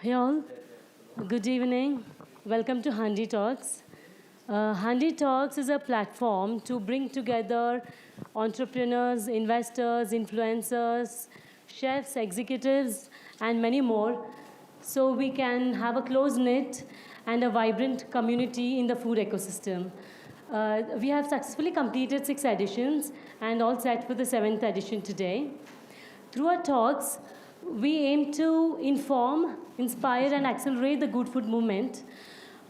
Hey all, good evening. Welcome to Handi Talks. Handi Talks is a platform to bring together entrepreneurs, investors, influencers, chefs, executives, and many more so we can have a close knit and a vibrant community in the food ecosystem. We have successfully completed 6 editions and all set for the seventh edition today. Through our talks, we aim to inform, inspire, and accelerate the good food movement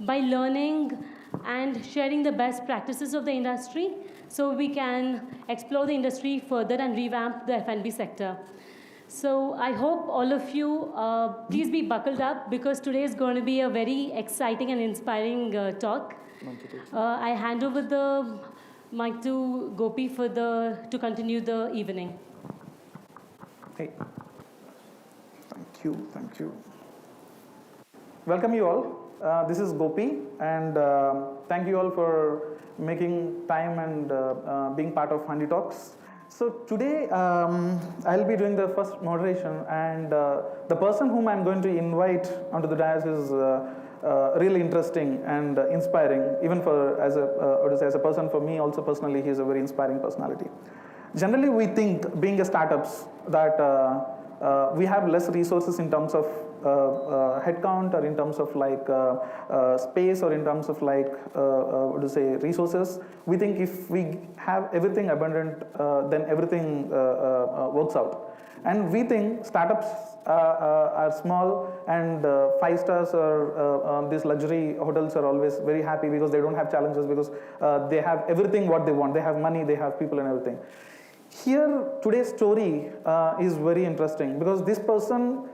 by learning and sharing the best practices of the industry so we can explore the industry further and revamp the F&B sector. So I hope all of you please be buckled up because today is going to be a very exciting and inspiring talk. I hand over the mic to Gopi to continue the evening. Hey, thank you. Welcome you all. This is Gopi, and thank you all for making time and being part of Handi Talks. So today I'll be doing the first moderation, and the person whom I'm going to invite onto the dais is really interesting and inspiring, even for as a person. For me also personally, he's a very inspiring personality. Generally, we think, being a startups, that we have less resources in terms of headcount or in terms of space or in terms of resources. We think if we have everything abundant, then everything works out. And we think startups are small, and 5 stars or these luxury hotels are always very happy because they don't have challenges, because they have everything what they want. They have money, they have people and everything. Here, today's story is very interesting because this person,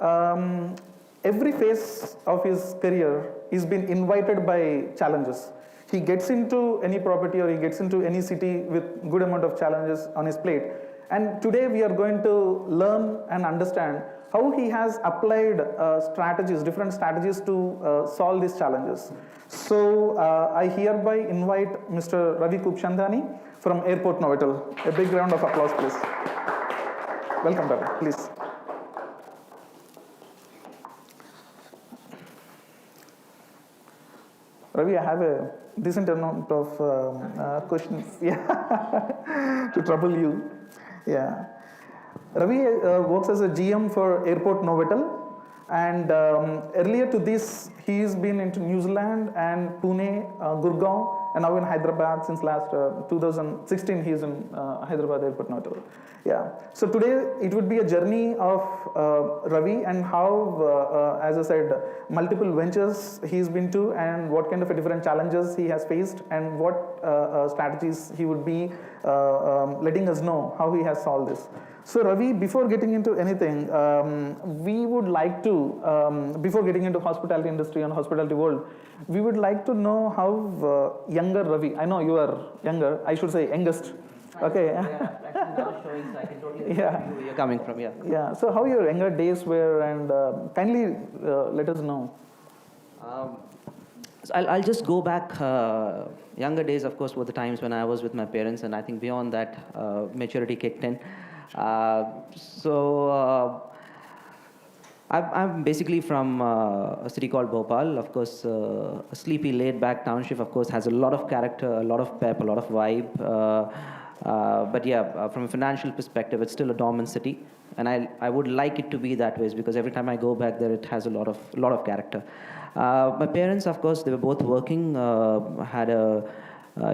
every phase of his career is been invited by challenges. He gets into any property or he gets into any city with good amount of challenges on his plate. And today we are going to learn and understand how he has applied different strategies to solve these challenges. So I hereby invite Mr. Ravi Kupchandani from Airport Novotel. A big round of applause, please. Welcome, Ravi, please. Ravi, I have a decent amount of questions to trouble you. Yeah. Ravi works as a GM for Airport Novotel, and earlier to this, he's been into New Zealand and Pune, Gurgaon, and now in Hyderabad since last 2016. He's in Hyderabad Airport Novotel. Yeah. So today it would be a journey of Ravi and how, as I said, multiple ventures he's been to, and what kind of different challenges he has faced, and what strategies he would be letting us know how he has solved this. So Ravi, before getting into anything, we would like to, before getting into hospitality industry and hospitality world, we would like to know how younger Ravi, I know you are younger, I should say youngest. Okay. Yeah, actually now showing, so I can totally yeah. where you're coming from, yeah. Yeah, so how your younger days were, and kindly let us know. So I'll just go back. Younger days, of course, were the times when I was with my parents, and I think beyond that, maturity kicked in. I'm basically from a city called Bhopal. Of course, a sleepy, laid-back township, of course, has a lot of character, a lot of pep, a lot of vibe. But yeah, from a financial perspective, it's still a dormant city, and I would like it to be that way because every time I go back there, it has a lot of character. My parents, of course, they were both working. Had a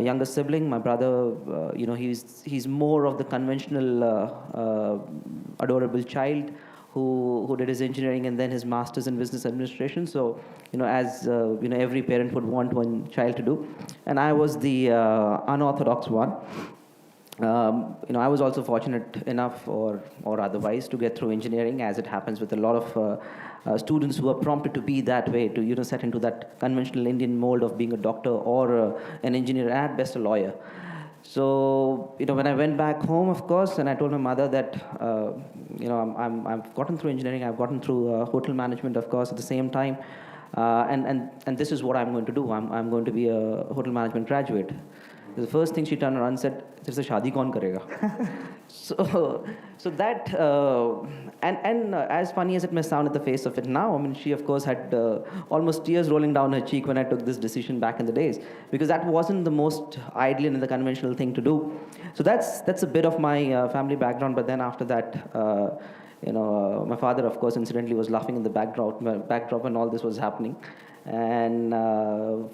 younger sibling, my brother. He's more of the conventional, adorable child who did his engineering and then his master's in business administration. So, as every parent would want one child to do, and I was the unorthodox one. I was also fortunate enough, or otherwise, to get through engineering, as it happens with a lot of students who are prompted to be that way, to set into that conventional Indian mold of being a doctor or an engineer, at best a lawyer. So, when I went back home, of course, and I told my mother that, I've gotten through engineering, I've gotten through hotel management, of course, at the same time, and this is what I'm going to do. I'm going to be a hotel management graduate. The first thing she turned around and said, "There's a shadi kaun karega?" So that and as funny as it may sound at the face of it now, I mean, she of course had almost tears rolling down her cheek when I took this decision back in the days, because that wasn't the most ideal and the conventional thing to do. So that's a bit of my family background. But then after that, my father, of course, incidentally was laughing in the backdrop when all this was happening, and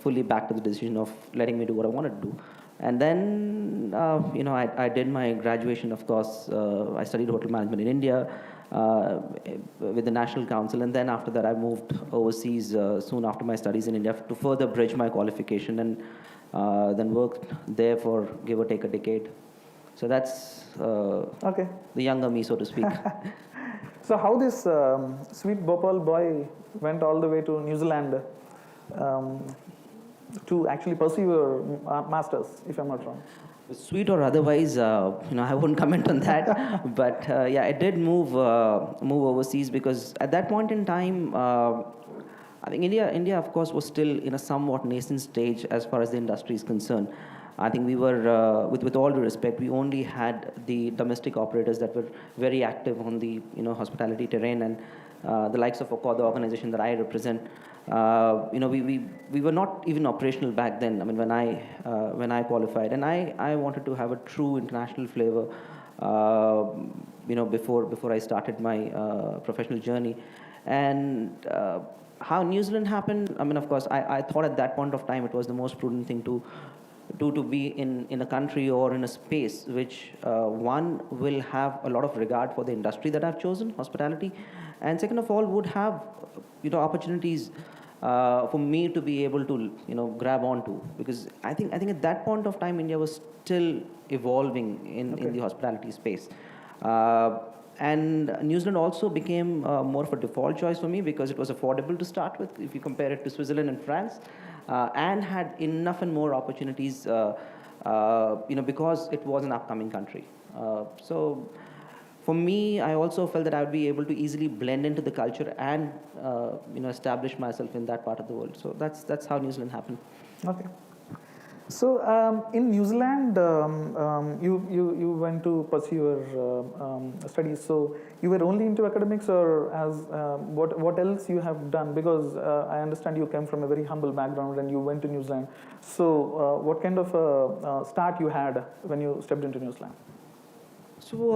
fully back to the decision of letting me do what I wanted to do. And then, I did my graduation, of course. I studied hotel management in India with the National Council. And then after that, I moved overseas soon after my studies in India to further bridge my qualification, and then worked there for give or take a decade. So that's Okay. the younger me, so to speak. So how this sweet Bhopal boy went all the way to New Zealand to actually pursue your masters, if I'm not wrong? Sweet or otherwise, I won't comment on that. But I did move overseas, because at that point in time, I think India, of course, was still in a somewhat nascent stage as far as the industry is concerned. I think we were, with all due respect, we only had the domestic operators that were very active on the hospitality terrain, and the likes of Accor, the organization that I represent. We were not even operational back then. I mean, when I qualified, and I wanted to have a true international flavor, before I started my professional journey. And how New Zealand happened, I mean, of course, I thought at that point of time it was the most prudent thing to be in a country or in a space which one will have a lot of regard for the industry that I've chosen, hospitality, and second of all would have opportunities for me to be able to grab onto, because I think at that point of time India was still evolving in the hospitality space. And New Zealand also became more of a default choice for me, because it was affordable to start with if you compare it to Switzerland and France, and had enough and more opportunities, because it was an upcoming country. So for me, I also felt that I would be able to easily blend into the culture and establish myself in that part of the world. So that's how New Zealand happened. Okay. So in New Zealand, you went to pursue your studies. So you were only into academics, or as what else you have done? Because I understand you came from a very humble background and you went to New Zealand. So what kind of a start you had when you stepped into New Zealand? So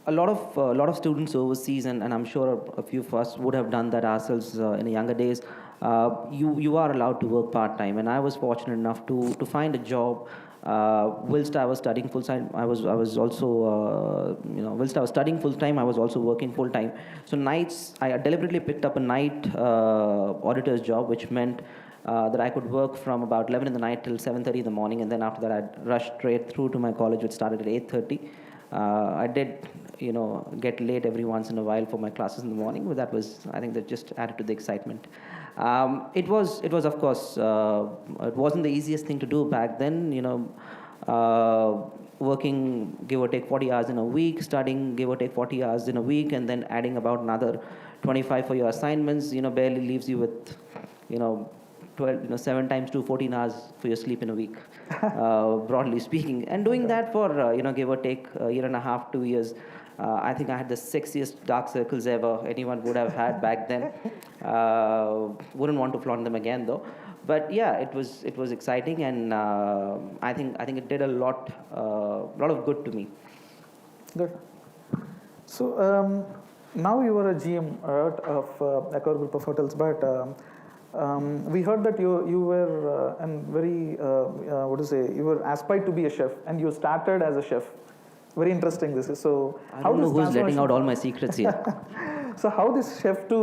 a lot of students overseas, and I'm sure a few of us would have done that ourselves in the younger days. You are allowed to work part-time, and I was fortunate enough to find a job whilst I was studying full-time. I was also whilst I was studying full-time, I was also working full-time. So nights, I deliberately picked up a night auditor's job, which meant that I could work from about 11 in the night till 7:30 in the morning, and then after that I'd rush straight through to my college, which started at 8:30. I did get late every once in a while for my classes in the morning, but I think that just added to the excitement. It was of course, it wasn't the easiest thing to do back then, working give or take 40 hours in a week, studying give or take 40 hours in a week, and then adding about another 25 for your assignments, barely leaves you with, 12, 7 times 2, 14 hours for your sleep in a week, broadly speaking. And doing that for, give or take a year and a half, 2 years, I think I had the sexiest dark circles ever anyone would have had back then. Wouldn't want to flaunt them again, though. But yeah, it was exciting, and I think it did a lot of good to me. Good. So now you are a GM of Accor Group of Hotels, but we heard that you were you were aspired to be a chef, and you started as a chef. Very interesting this is. So I don't know who's letting out all my secrets here. So how this chef to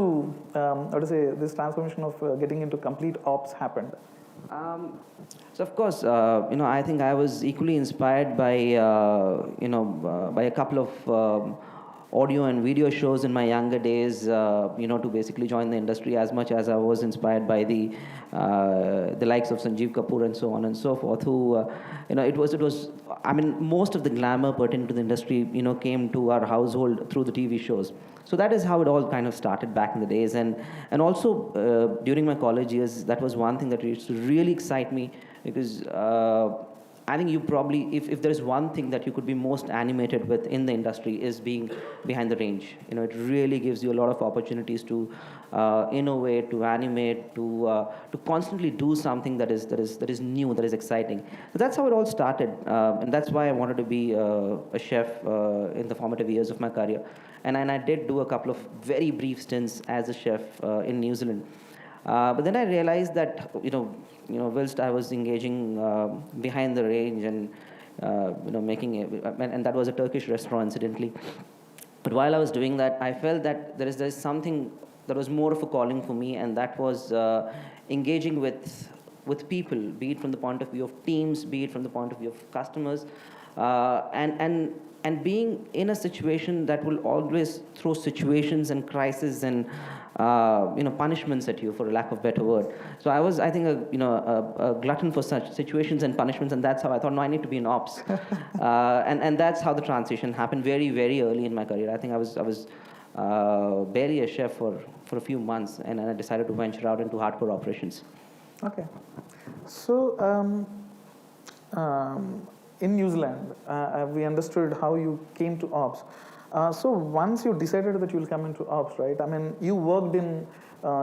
this transformation of getting into complete ops happened? So of course, I think I was equally inspired by by a couple of audio and video shows in my younger days, to basically join the industry, as much as I was inspired by the likes of Sanjeev Kapoor and so on and so forth, who, it was, I mean, most of the glamour pertaining to the industry, came to our household through the TV shows. So that is how it all kind of started back in the days. And also, during my college years, that was one thing that used to really excite me, because I think you probably, if there's one thing that you could be most animated with in the industry is being behind the range. It really gives you a lot of opportunities to innovate, to animate, to constantly do something that is new, that is exciting. So that's how it all started, and that's why I wanted to be a chef in the formative years of my career. And I did do a couple of very brief stints as a chef in New Zealand. But then I realized that, whilst I was engaging behind the range and, making it, and that was a Turkish restaurant, incidentally. But while I was doing that, I felt that there is something that was more of a calling for me, and that was engaging with people, be it from the point of view of teams, be it from the point of view of customers, and being in a situation that will always throw situations and crises and punishments at you, for a lack of better word. So I was, I think, a glutton for such situations and punishments, and that's how I thought, no, I need to be in ops, and that's how the transition happened very, very early in my career. I think I was barely a chef for a few months, and then I decided to venture out into hardcore operations. Okay. So, in New Zealand, we understood how you came to ops. So once you decided that you will come into ops, right? I mean, you worked in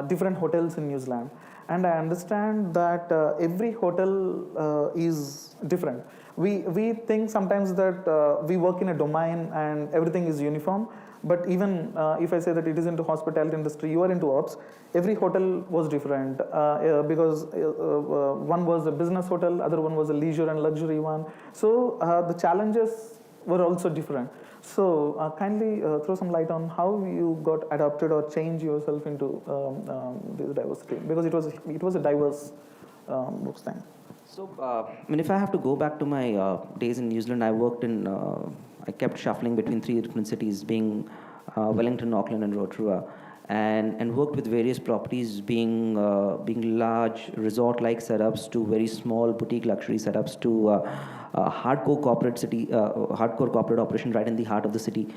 different hotels in New Zealand, and I understand that every hotel is different. We think sometimes that we work in a domain and everything is uniform. But even if I say that it is into hospitality industry, you are into ops, every hotel was different because one was a business hotel, other one was a leisure and luxury one. So the challenges were also different. So kindly throw some light on how you got adapted or changed yourself into this diversity, because it was a diverse books thing. So, if I have to go back to my days in New Zealand, I kept shuffling between three different cities, being Wellington, Auckland, and Rotorua, and worked with various properties, being large resort-like setups to very small boutique luxury setups to hardcore corporate operation right in the heart of the city.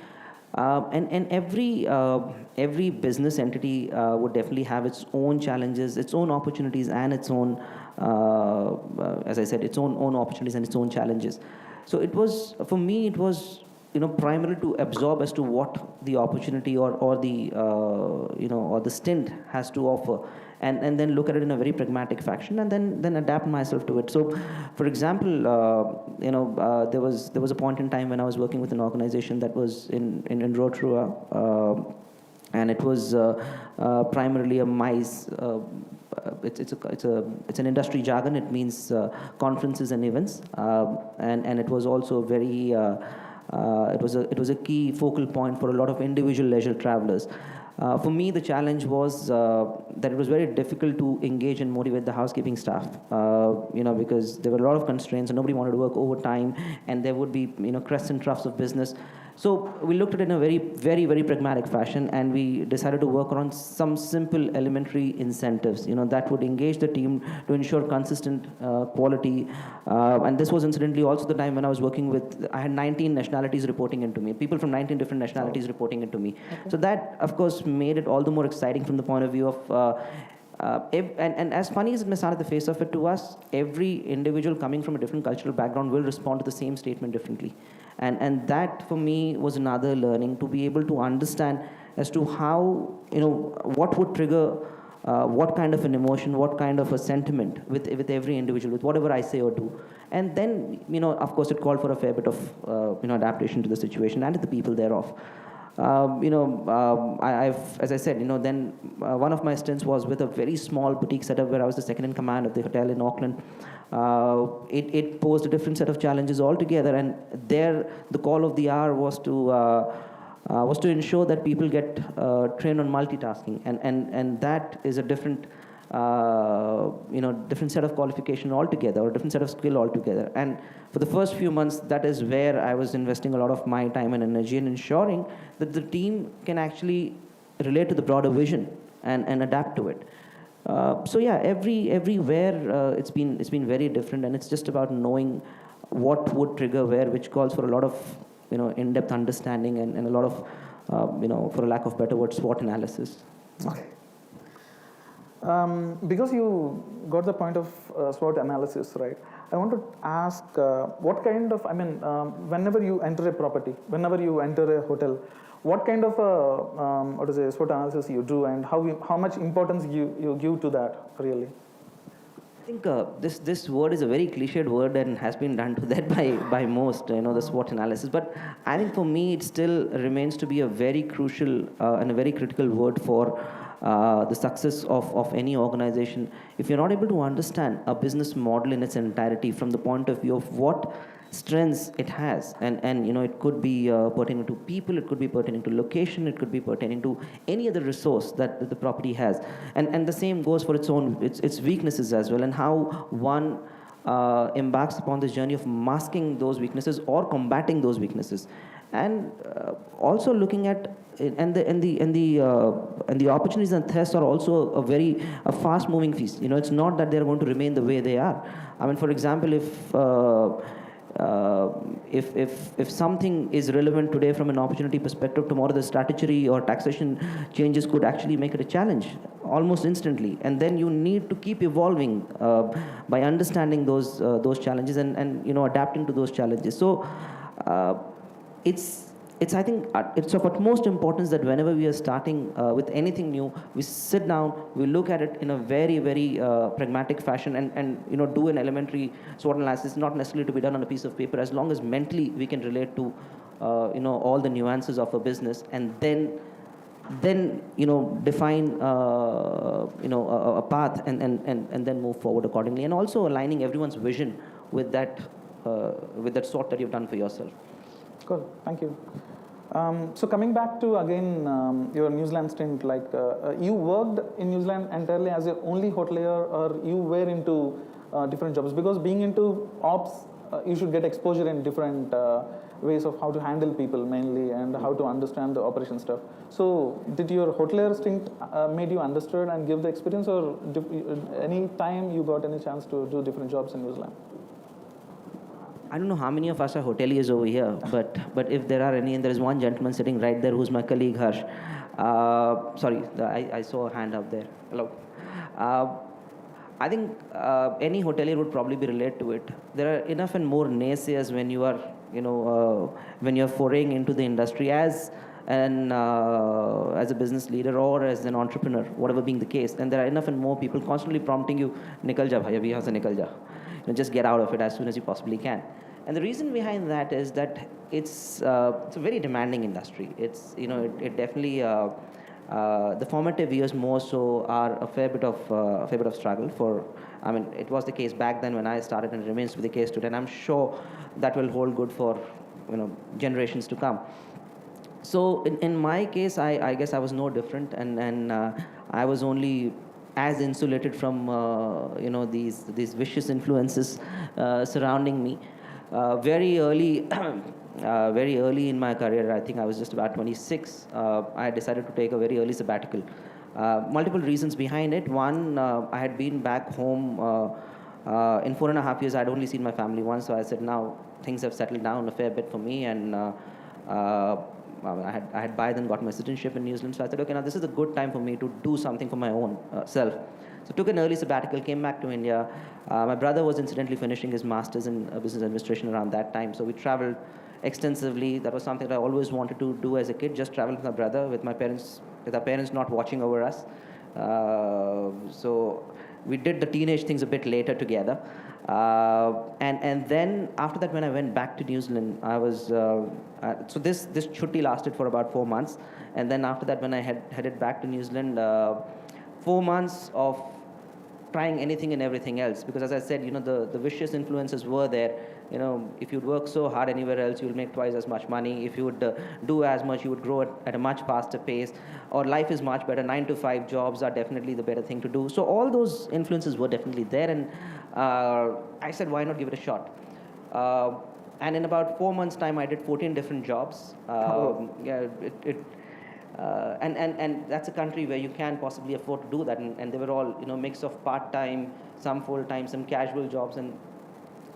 And every business entity would definitely have its own challenges, its own opportunities, and its own, as I said, its own opportunities and its own challenges. So it was, for me, it was, primarily to absorb as to what the opportunity or the stint has to offer, and then look at it in a very pragmatic fashion, and then adapt myself to it. So, for example, there was a point in time when I was working with an organization that was in Rotorua, and it was primarily a MICE. It's an industry jargon. It means conferences and events, and it was also very. It was a key focal point for a lot of individual leisure travelers. For me, the challenge was that it was very difficult to engage and motivate the housekeeping staff, because there were a lot of constraints and nobody wanted to work overtime, and there would be crests and troughs of business. So we looked at it in a very, very, very pragmatic fashion, and we decided to work around some simple elementary incentives, that would engage the team to ensure consistent quality. And this was incidentally also the time when I was working with, I had 19 nationalities reporting into me, people from 19 different nationalities reporting into me. Okay. So that, of course, made it all the more exciting from the point of view of and as funny as it may sound at the face of it to us, every individual coming from a different cultural background will respond to the same statement differently. And that, for me, was another learning, to be able to understand as to how, what would trigger what kind of an emotion, what kind of a sentiment with every individual, with whatever I say or do. And then, of course, it called for a fair bit of, adaptation to the situation and to the people thereof. As I said, then one of my stints was with a very small boutique setup where I was the second in command of the hotel in Auckland. It posed a different set of challenges altogether, and there the call of the hour was to ensure that people get trained on multitasking, and that is a different different set of qualification altogether, or different set of skill altogether. And for the first few months, that is where I was investing a lot of my time and energy in ensuring that the team can actually relate to the broader vision and adapt to it. So yeah, everywhere it's been very different, and it's just about knowing what would trigger where, which calls for a lot of in-depth understanding and a lot of for a lack of better word, SWOT analysis. Okay. Because you got the point of SWOT analysis, right? I want to ask what kind of, whenever you enter a property, whenever you enter a hotel, what kind of SWOT analysis you do, and how much importance you give to that, really? I think this word is a very cliched word and has been done to that by most, the SWOT analysis. But I think for me, it still remains to be a very crucial and a very critical word for the success of any organization. If you're not able to understand a business model in its entirety from the point of view of what strengths it has, and it could be pertaining to people, it could be pertaining to location, it could be pertaining to any other resource that the property has, and the same goes for its weaknesses as well, and how one embarks upon this journey of masking those weaknesses or combating those weaknesses, and also looking at the opportunities and threats are also a fast moving feast. It's not that they're going to remain the way they are. I mean, for example, if something is relevant today from an opportunity perspective, tomorrow the statutory or taxation changes could actually make it a challenge almost instantly, and then you need to keep evolving by understanding those challenges and adapting to those challenges. So it's I think it's of utmost importance that whenever we are starting with anything new, we sit down, we look at it in a very, very pragmatic fashion, and do an elementary SWOT analysis, not necessarily to be done on a piece of paper, as long as mentally we can relate to all the nuances of a business, and then define a path and then move forward accordingly, and also aligning everyone's vision with that SWOT that you've done for yourself. Cool, thank you. So coming back to again your New Zealand stint, like you worked in New Zealand entirely as your only hotelier, or you were into different jobs? Because being into ops, you should get exposure in different ways of how to handle people mainly, and how to understand the operation stuff. So did your hotelier stint made you understood and give the experience, or any time you got any chance to do different jobs in New Zealand? I don't know how many of us are hoteliers over here, but if there are any, and there is one gentleman sitting right there who's my colleague, Harsh. Sorry, I saw a hand up there. Hello. I think any hotelier would probably be related to it. There are enough and more naysayers when you are, when you're foraying into the industry as a business leader or as an entrepreneur, whatever being the case. And there are enough and more people constantly prompting you, "Nikal ja bhai, abhi yahan se nikal ja." Just get out of it as soon as you possibly can. And the reason behind that is that it's a very demanding industry. It definitely the formative years more so are a fair bit of struggle for. I mean, it was the case back then when I started, and it remains to be the case today. And I'm sure that will hold good for generations to come. So in my case, I guess I was no different, and I was only as insulated from these vicious influences surrounding me. Very early in my career, I think I was just about 26, I decided to take a very early sabbatical. Multiple reasons behind it. One, I had been back home in 4.5 years. I'd only seen my family once, so I said, now things have settled down a fair bit for me, and I had by then got my citizenship in New Zealand, so I thought, okay, now this is a good time for me to do something for my own self. So took an early sabbatical, came back to India. My brother was incidentally finishing his master's in business administration around that time, so we traveled extensively. That was something that I always wanted to do as a kid, just travel with my brother, with our parents not watching over us. So we did the teenage things a bit later together. And then after that, when I went back to New Zealand, I was so this chutti lasted for about 4 months, and then after that, when I headed back to New Zealand, 4 months of trying anything and everything else, because as I said, the vicious influences were there. If you'd work so hard anywhere else, you'll make twice as much money. If you would do as much, you would grow at a much faster pace, or life is much better. 9 to 5 jobs are definitely the better thing to do. So all those influences were definitely there, and I said, why not give it a shot? And in about 4 months' time, I did 14 different jobs. Yeah, and that's a country where you can possibly afford to do that, and they were all mix of part-time, some full-time, some casual jobs, and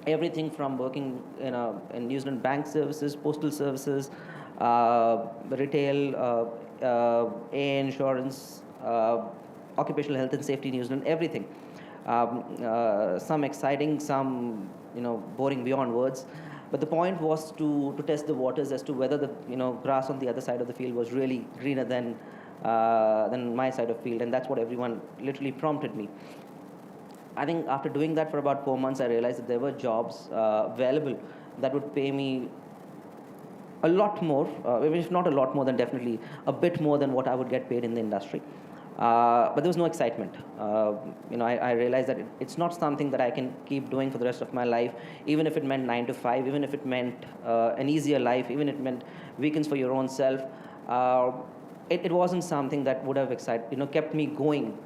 everything from working in New Zealand bank services, postal services, retail, A insurance, occupational health and safety news and everything. Some exciting, some boring beyond words. But the point was to test the waters as to whether the grass on the other side of the field was really greener than my side of the field, and that's what everyone literally prompted me. I think after doing that for about 4 months, I realized that there were jobs available that would pay me a lot more, if not a lot more, then definitely a bit more than what I would get paid in the industry. But there was no excitement. I realized that it's not something that I can keep doing for the rest of my life, even if it meant 9 to 5, even if it meant an easier life, even if it meant weekends for your own self. It wasn't something that would have kept me going.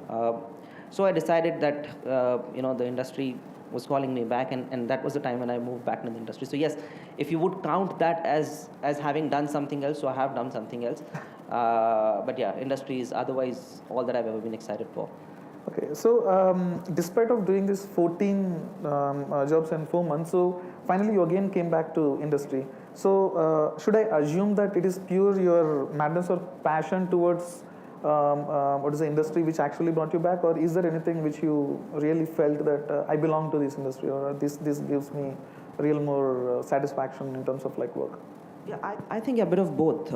So I decided that the industry was calling me back, and that was the time when I moved back into the industry. So yes, if you would count that as having done something else, so I have done something else. But yeah, industry is otherwise all that I've ever been excited for. Okay, so despite of doing this 14 jobs in 4 months, so finally you again came back to industry. So should I assume that it is pure your madness or passion towards what is the industry which actually brought you back, or is there anything which you really felt that I belong to this industry, or this gives me real more satisfaction in terms of like work? Yeah, I think a bit of both.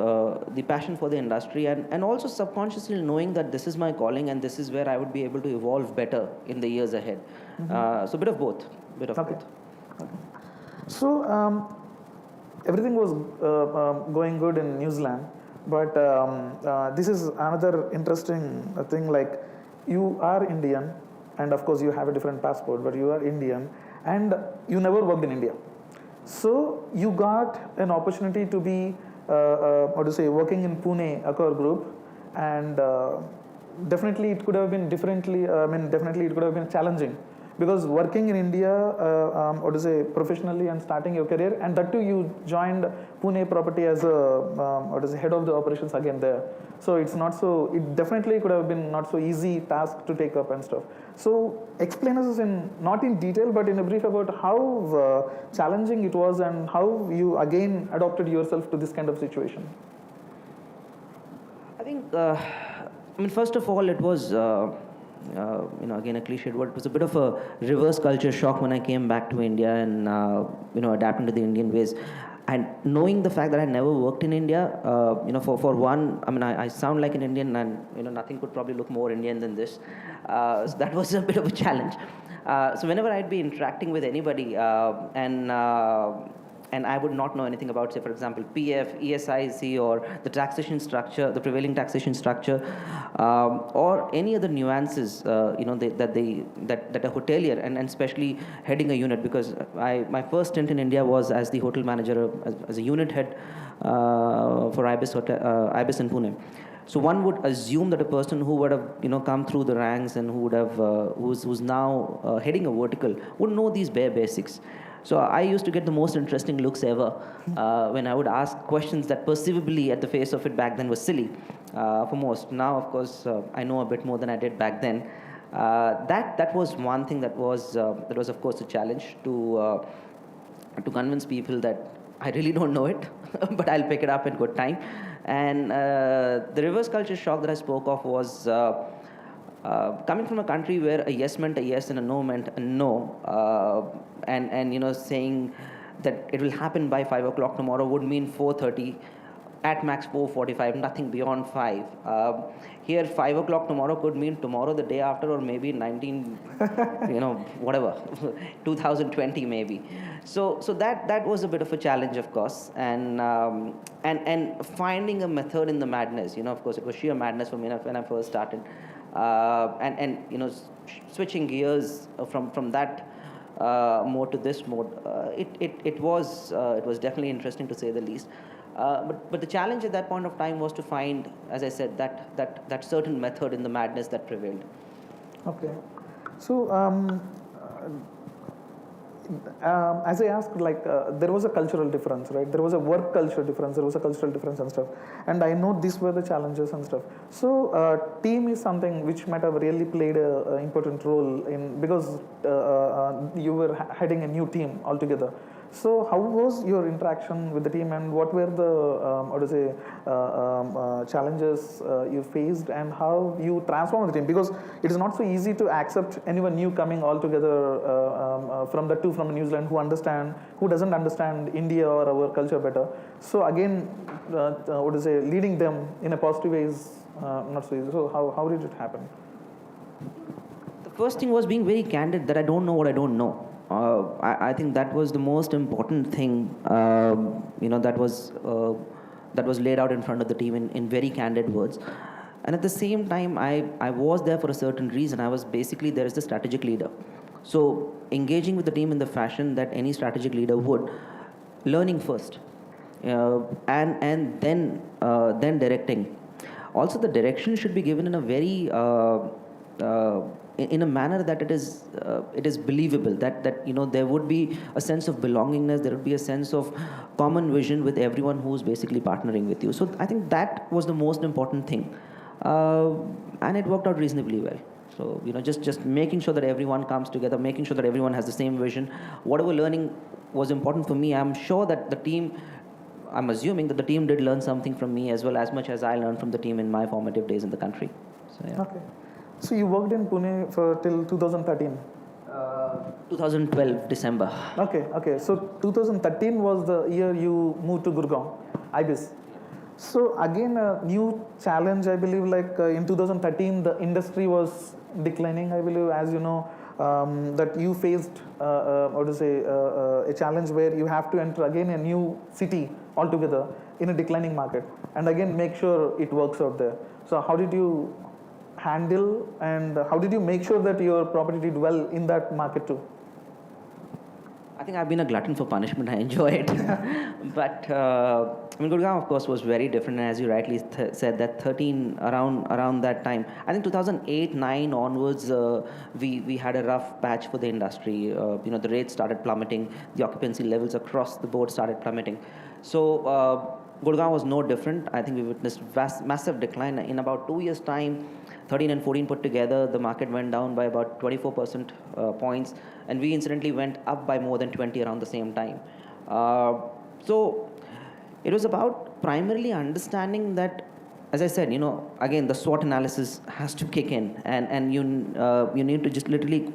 The passion for the industry and also subconsciously knowing that this is my calling and this is where I would be able to evolve better in the years ahead. So a bit of both. Both. Okay. So everything was going good in New Zealand. But this is another interesting thing, like you are Indian, and of course you have a different passport, but you are Indian, and you never worked in India. So you got an opportunity to be, working in Pune, Accor Group, and definitely it could have been definitely it could have been challenging. Because working in India, professionally and starting your career, and that too you joined Pune property as a head of the operations again there. So it definitely could have been not so easy task to take up and stuff. So explain us not in detail, but in a brief about how challenging it was and how you again adopted yourself to this kind of situation. I think, first of all, it was, again a cliched word, it was a bit of a reverse culture shock when I came back to India and, adapting to the Indian ways. And knowing the fact that I never worked in India, for one, I sound like an Indian, and, nothing could probably look more Indian than this. So that was a bit of a challenge. So whenever I'd be interacting with anybody, and I would not know anything about, say, for example, PF, ESIC, or the taxation structure, the prevailing taxation structure, or any other nuances, that a hotelier, and especially heading a unit, because my first stint in India was as the hotel manager, as a unit head for Ibis in Pune. So one would assume that a person who would have come through the ranks and who would have who's now heading a vertical would know these bare basics. So I used to get the most interesting looks ever when I would ask questions that perceivably at the face of it back then was silly for most. Now, of course, I know a bit more than I did back then. That was one thing that was of course a challenge to convince people that I really don't know it, but I'll pick it up in good time. And the reverse culture shock that I spoke of was coming from a country where a yes meant a yes and a no meant a no, and saying that it will happen by 5 o'clock tomorrow would mean 4:30, at max 4:45, nothing beyond 5. Here 5 o'clock tomorrow could mean tomorrow, the day after, or maybe 2020 maybe. So that was a bit of a challenge, of course, and finding a method in the madness. Of course, it was sheer madness for me when I first started. Switching gears from that mode to this mode, it was definitely interesting, to say the least. But the challenge at that point of time was to find, as I said, that certain method in the madness that prevailed. Okay, so as I asked, there was a cultural difference, right? There was a work culture difference, there was a cultural difference and stuff. And I know these were the challenges and stuff. So team is something which might have really played an important role in, because you were heading a new team altogether. So how was your interaction with the team, and what were the challenges you faced, and how you transformed the team? Because it is not so easy to accept anyone new coming all together from New Zealand who doesn't understand India or our culture better. So again, leading them in a positive way is not so easy. So how did it happen? The first thing was being very candid that I don't know what I don't know. I think that was the most important thing, that was laid out in front of the team in very candid words. And at the same time, I was there for a certain reason. I was basically there as the strategic leader. So engaging with the team in the fashion that any strategic leader would, learning first, and then directing. Also, the direction should be given in a very in a manner that it is believable, that there would be a sense of belongingness, there would be a sense of common vision with everyone who's basically partnering with you. So I think that was the most important thing, and it worked out reasonably well. So just making sure that everyone comes together, making sure that everyone has the same vision. Whatever learning was important for me, I'm sure that the team, I'm assuming that the team did learn something from me as well, as much as I learned from the team in my formative days in the country. So yeah. Okay. So you worked in Pune for till 2013? 2012, December. Okay. So 2013 was the year you moved to Gurgaon, IBIS. So again, a new challenge, I believe, like in 2013, the industry was declining, I believe, as you know, that you faced, a challenge where you have to enter again a new city altogether in a declining market, and again make sure it works out there. So how did you handle, and how did you make sure that your property did well in that market too? I think I've been a glutton for punishment. I enjoy it. But Gurgaon, of course, was very different. And as you rightly said, that 13, around that time, I think 2008-9 onwards, we had a rough patch for the industry. The rates started plummeting. The occupancy levels across the board started plummeting. So Gurgaon was no different. I think we witnessed massive decline. In about 2 years' time, 13 and 14 put together, the market went down by about 24% points, and we incidentally went up by more than 20 around the same time. So it was about primarily understanding that, as I said, again, the SWOT analysis has to kick in, and you need to just literally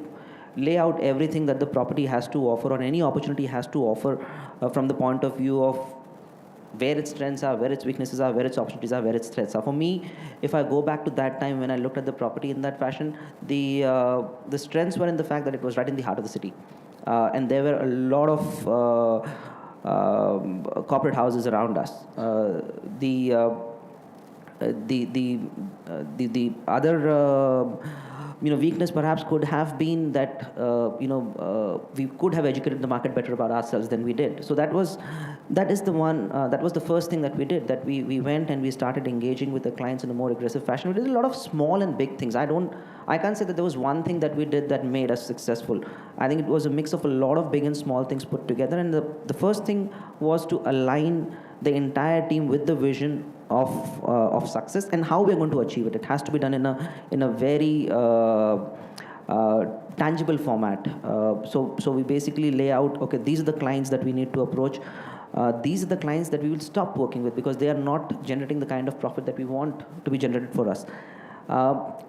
lay out everything that the property has to offer, or any opportunity has to offer, from the point of view of where its strengths are, where its weaknesses are, where its opportunities are, where its threats are. For me, if I go back to that time when I looked at the property in that fashion, the strengths were in the fact that it was right in the heart of the city, and there were a lot of corporate houses around us. The other weakness perhaps could have been that we could have educated the market better about ourselves than we did. So that was the first thing that we did, that we went and we started engaging with the clients in a more aggressive fashion. We did a lot of small and big things. I can't say that there was one thing that we did that made us successful. I think it was a mix of a lot of big and small things put together, and the first thing was to align the entire team with the vision of success and how we're going to achieve it. It has to be done in a very tangible format. So we basically lay out, okay, these are the clients that we need to approach. These are the clients that we will stop working with because they are not generating the kind of profit that we want to be generated for us.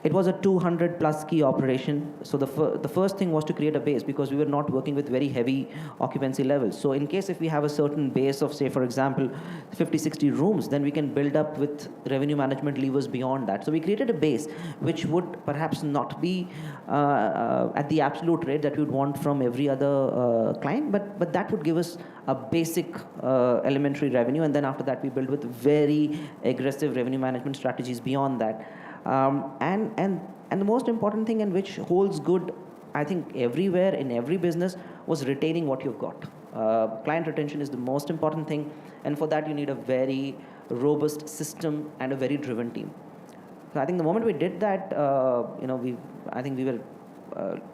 It was a 200 plus key operation. So the first thing was to create a base, because we were not working with very heavy occupancy levels. So in case if we have a certain base of, say, for example, 50, 60 rooms, then we can build up with revenue management levers beyond that. So we created a base which would perhaps not be at the absolute rate that we would want from every other client, but that would give us a basic elementary revenue, and then after that we build with very aggressive revenue management strategies beyond that. And the most important thing, and which holds good, I think, everywhere in every business, was retaining what you've got. Client retention is the most important thing, and for that you need a very robust system and a very driven team. So I think the moment we did that, I think we were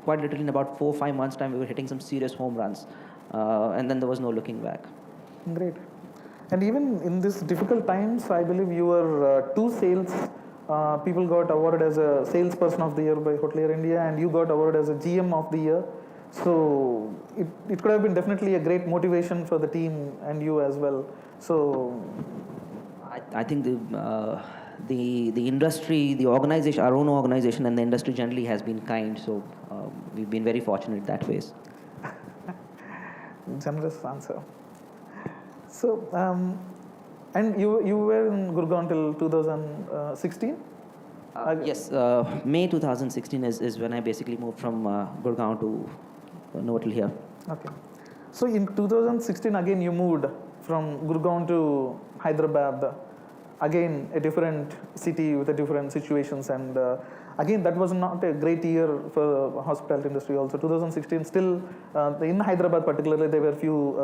quite literally in about 4 or 5 months' time, we were hitting some serious home runs, and then there was no looking back. Great. And even in these difficult times, I believe you were 2 sales. People got awarded as a salesperson of the year by Hotelier India, and you got awarded as a GM of the year So it could have been definitely a great motivation for the team and you as well. So I think the industry, the organization, our own organization, and the industry generally has been kind. So we've been very fortunate that ways. generous answer. So and you were in Gurgaon till 2016. Yes, May 2016 is when I basically moved from Gurgaon to Novotel here. Okay. So in 2016 again you moved from Gurgaon to Hyderabad, again a different city with a different situations, and again that was not a great year for the hospitality industry also. 2016 still in Hyderabad particularly there were few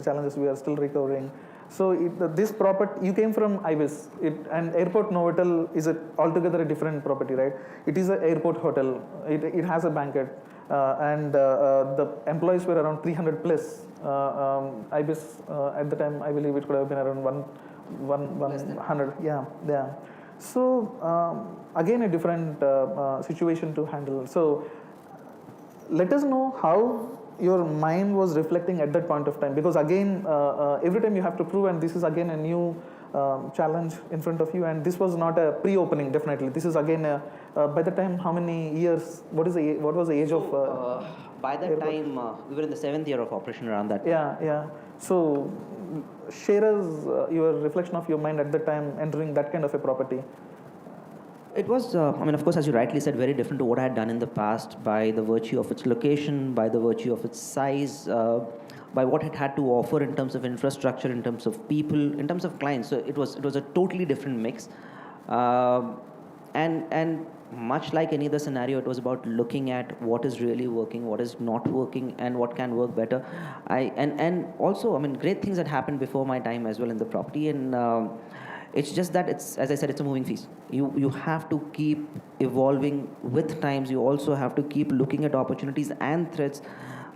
challenges we are still recovering. So this property, you came from IBIS, and Airport Novotel is altogether a different property, right? It is an airport hotel. It has a banquet. And the employees were around 300 plus. IBIS at the time, I believe it could have been around 100. Yeah. So again, a different situation to handle. So let us know how your mind was reflecting at that point of time, because again, every time you have to prove, and this is again a new challenge in front of you, and this was not a pre-opening. Definitely, this is again by the time, how many years? What was the age of? By that time, we were in the 7th year of operation around that. Yeah. So share us your reflection of your mind at the time entering that kind of a property. It was, of course, as you rightly said, very different to what I had done in the past by the virtue of its location, by the virtue of its size, by what it had to offer in terms of infrastructure, in terms of people, in terms of clients. So it was a totally different mix. And much like any other scenario, it was about looking at what is really working, what is not working, and what can work better. And also, great things had happened before my time as well in the property, and it's just that it's, as I said, it's a moving feast. You have to keep evolving with times. You also have to keep looking at opportunities and threats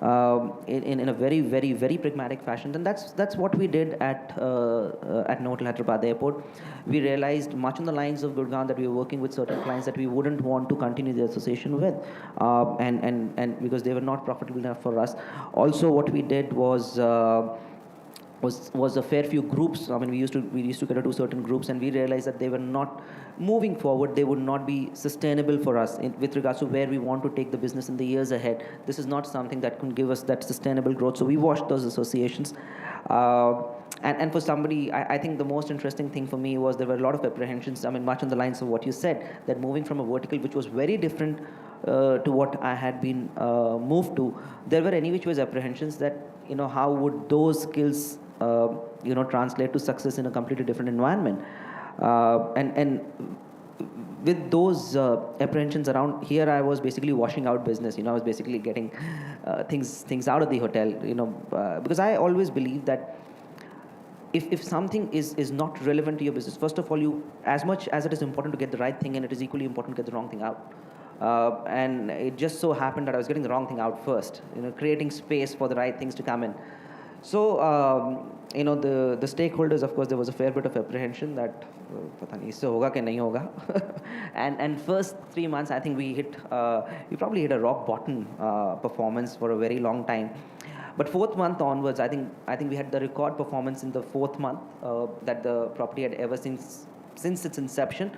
in a very, very, very pragmatic fashion. And that's what we did at Novotel Hyderabad Airport. We realized, much on the lines of Gurgaon, that we were working with certain clients that we wouldn't want to continue the association with, and because they were not profitable enough for us. Also, what we did was a fair few groups. We used to cater to certain groups, and we realized that they were not moving forward. They would not be sustainable for us with regards to where we want to take the business in the years ahead. This is not something that can give us that sustainable growth. So we washed those associations. And for somebody, I think the most interesting thing for me was there were a lot of apprehensions. Much on the lines of what you said, that moving from a vertical which was very different to what I had been moved to, there were any which ways apprehensions that, how would those skills translate to success in a completely different environment. And with those apprehensions around, here I was basically washing out business. I was basically getting things out of the hotel. Because I always believe that if something is not relevant to your business, first of all, as much as it is important to get the right thing in, it is equally important to get the wrong thing out. And it just so happened that I was getting the wrong thing out first. Creating space for the right things to come in. So, the stakeholders, of course, there was a fair bit of apprehension that pata nahi isse hoga ke nahi hoga. And first 3 months, I think we probably hit a rock bottom performance for a very long time. But 4th month onwards, I think we had the record performance in the 4th month that the property had ever since its inception.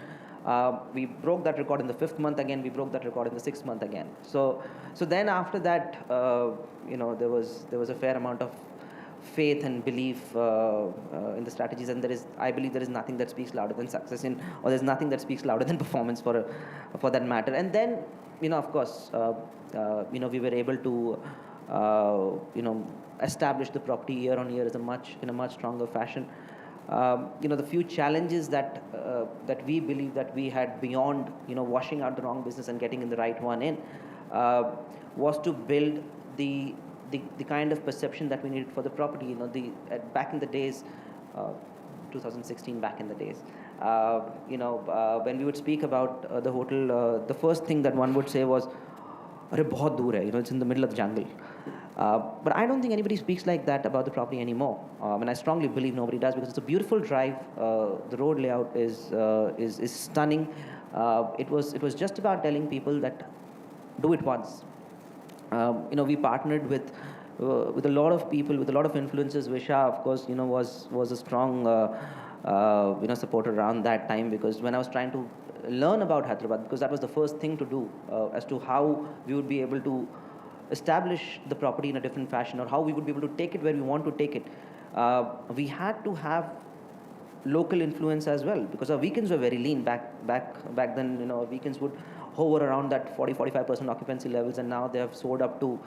We broke that record in the 5th month again. We broke that record in the 6th month again. So then after that, there was a fair amount of faith and belief in the strategies, and I believe there is nothing that speaks louder than success or there's nothing that speaks louder than performance for that matter. And then, of course, we were able to establish the property year on year in a much stronger fashion. The few challenges that we believe that we had beyond, washing out the wrong business and getting in the right one in, was to build the kind of perception that we needed for the property. Back in the days, 2016, back in the days, when we would speak about the hotel, the first thing that one would say was, "Arey, bahut dur hai," it's in the middle of the jungle. But I don't think anybody speaks like that about the property anymore. And I strongly believe nobody does, because it's a beautiful drive. The road layout is stunning. It was just about telling people that do it once. we partnered with a lot of people, with a lot of influencers. Visha, of course, was a strong supporter around that time, because when I was trying to learn about Hyderabad, because that was the first thing to do, as to how we would be able to establish the property in a different fashion, or how we would be able to take it where we want to take it. We had to have local influence as well, because our weekends were very lean back then. Our weekends would hover around that 40-45% occupancy levels, and now they have soared up to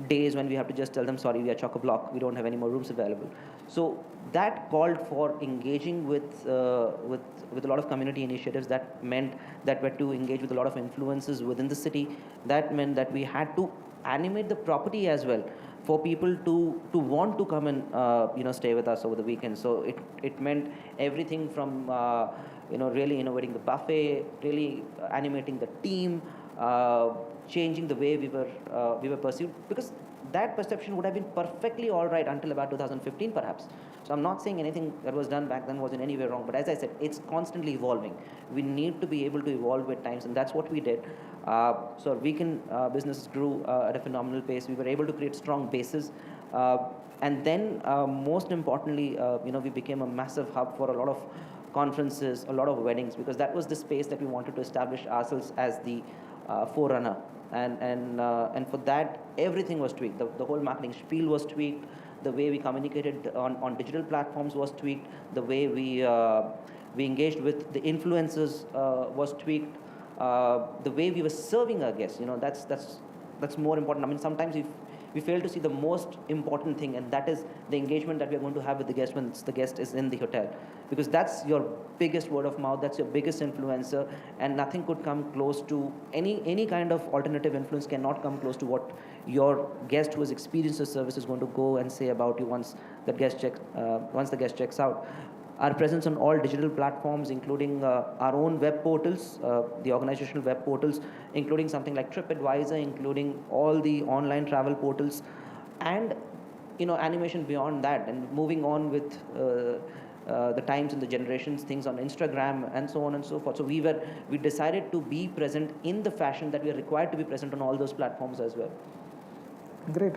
days when we have to just tell them, sorry, we are chock-a-block, we don't have any more rooms available. So that called for engaging with a lot of community initiatives. That meant that we had to engage with a lot of influences within the city. That meant that we had to animate the property as well, for people to want to come and stay with us over the weekend. So it meant everything from really innovating the buffet, really animating the team, changing the way we were perceived, because that perception would have been perfectly all right until about 2015 perhaps. So I'm not saying anything that was done back then was in any way wrong, but as I said, it's constantly evolving. We need to be able to evolve with times, and that's what we did. So our weekend business grew at a phenomenal pace. We were able to create strong bases, and then most importantly, we became a massive hub for a lot of conferences, a lot of weddings, because that was the space that we wanted to establish ourselves as the forerunner. And for that, everything was tweaked. The whole marketing spiel was tweaked. The way we communicated on digital platforms was tweaked. The way we engaged with the influencers was tweaked. The way we were serving our guests, that's more important. I mean, sometimes we fail to see the most important thing, and that is the engagement that we are going to have with the guest when the guest is in the hotel, because that's your biggest word of mouth, that's your biggest influencer, and nothing could come close to any kind of alternative influence cannot come close to what your guest who has experienced the service is going to go and say about you once the guest checks out. Our presence on all digital platforms, including our own web portals, the organizational web portals, including something like TripAdvisor, including all the online travel portals, and animation beyond that, and moving on with the times and the generations, things on Instagram and so on and so forth. So we decided to be present in the fashion that we are required to be present on all those platforms as well. Great,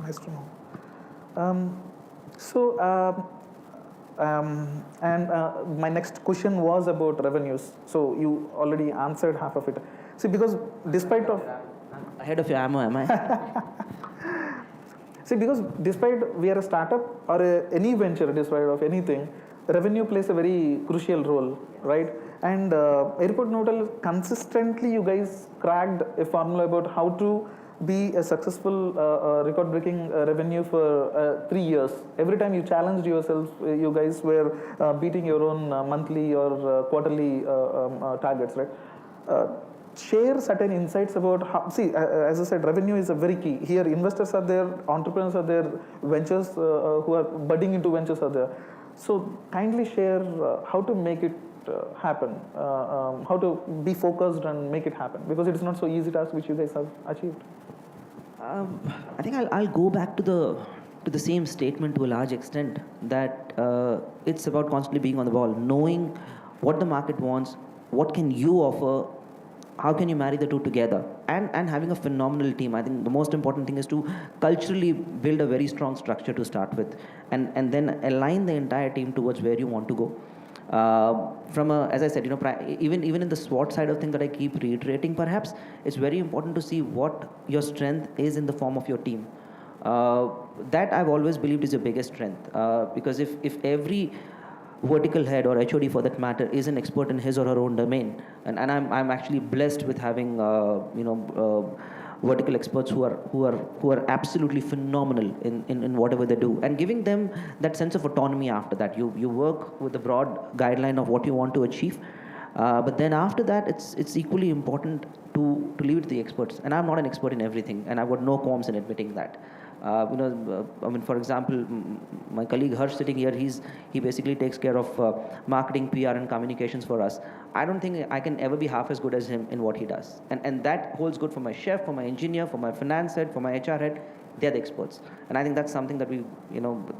nice to know. My next question was about revenues. So you already answered half of it. See, because despite of ahead of your ammo, am I? See, because despite we are a startup or any venture, despite of anything, revenue plays a very crucial role, right? And Airport Noodle, consistently you guys cracked a formula about how to be a successful record-breaking revenue for 3 years. Every time you challenged yourself, you guys were beating your own monthly or quarterly targets, right? Share certain insights about how, see, as I said, revenue is a very key. Here, investors are there, entrepreneurs are there, ventures who are budding into ventures are there. So kindly share how to make it happen, how to be focused and make it happen, because it is not so easy task which you guys have achieved. I think I'll go back to the same statement to a large extent, that it's about constantly being on the ball, knowing what the market wants, what can you offer, how can you marry the two together, and having a phenomenal team. I think the most important thing is to culturally build a very strong structure to start with, and then align the entire team towards where you want to go. As I said, even in the SWOT side of things that I keep reiterating, perhaps it's very important to see what your strength is in the form of your team. That I've always believed is your biggest strength, because if every vertical head or HOD for that matter is an expert in his or her own domain, and I'm actually blessed with having vertical experts who are absolutely phenomenal in whatever they do, and giving them that sense of autonomy after that. You work with the broad guideline of what you want to achieve, but then after that it's equally important to leave it to the experts. And I'm not an expert in everything, and I've got no qualms in admitting that. For example, my colleague Harsh sitting here, he basically takes care of marketing, PR, and communications for us. I don't think I can ever be half as good as him in what he does. And that holds good for my chef, for my engineer, for my finance head, for my HR head. They're the experts. And I think that's something that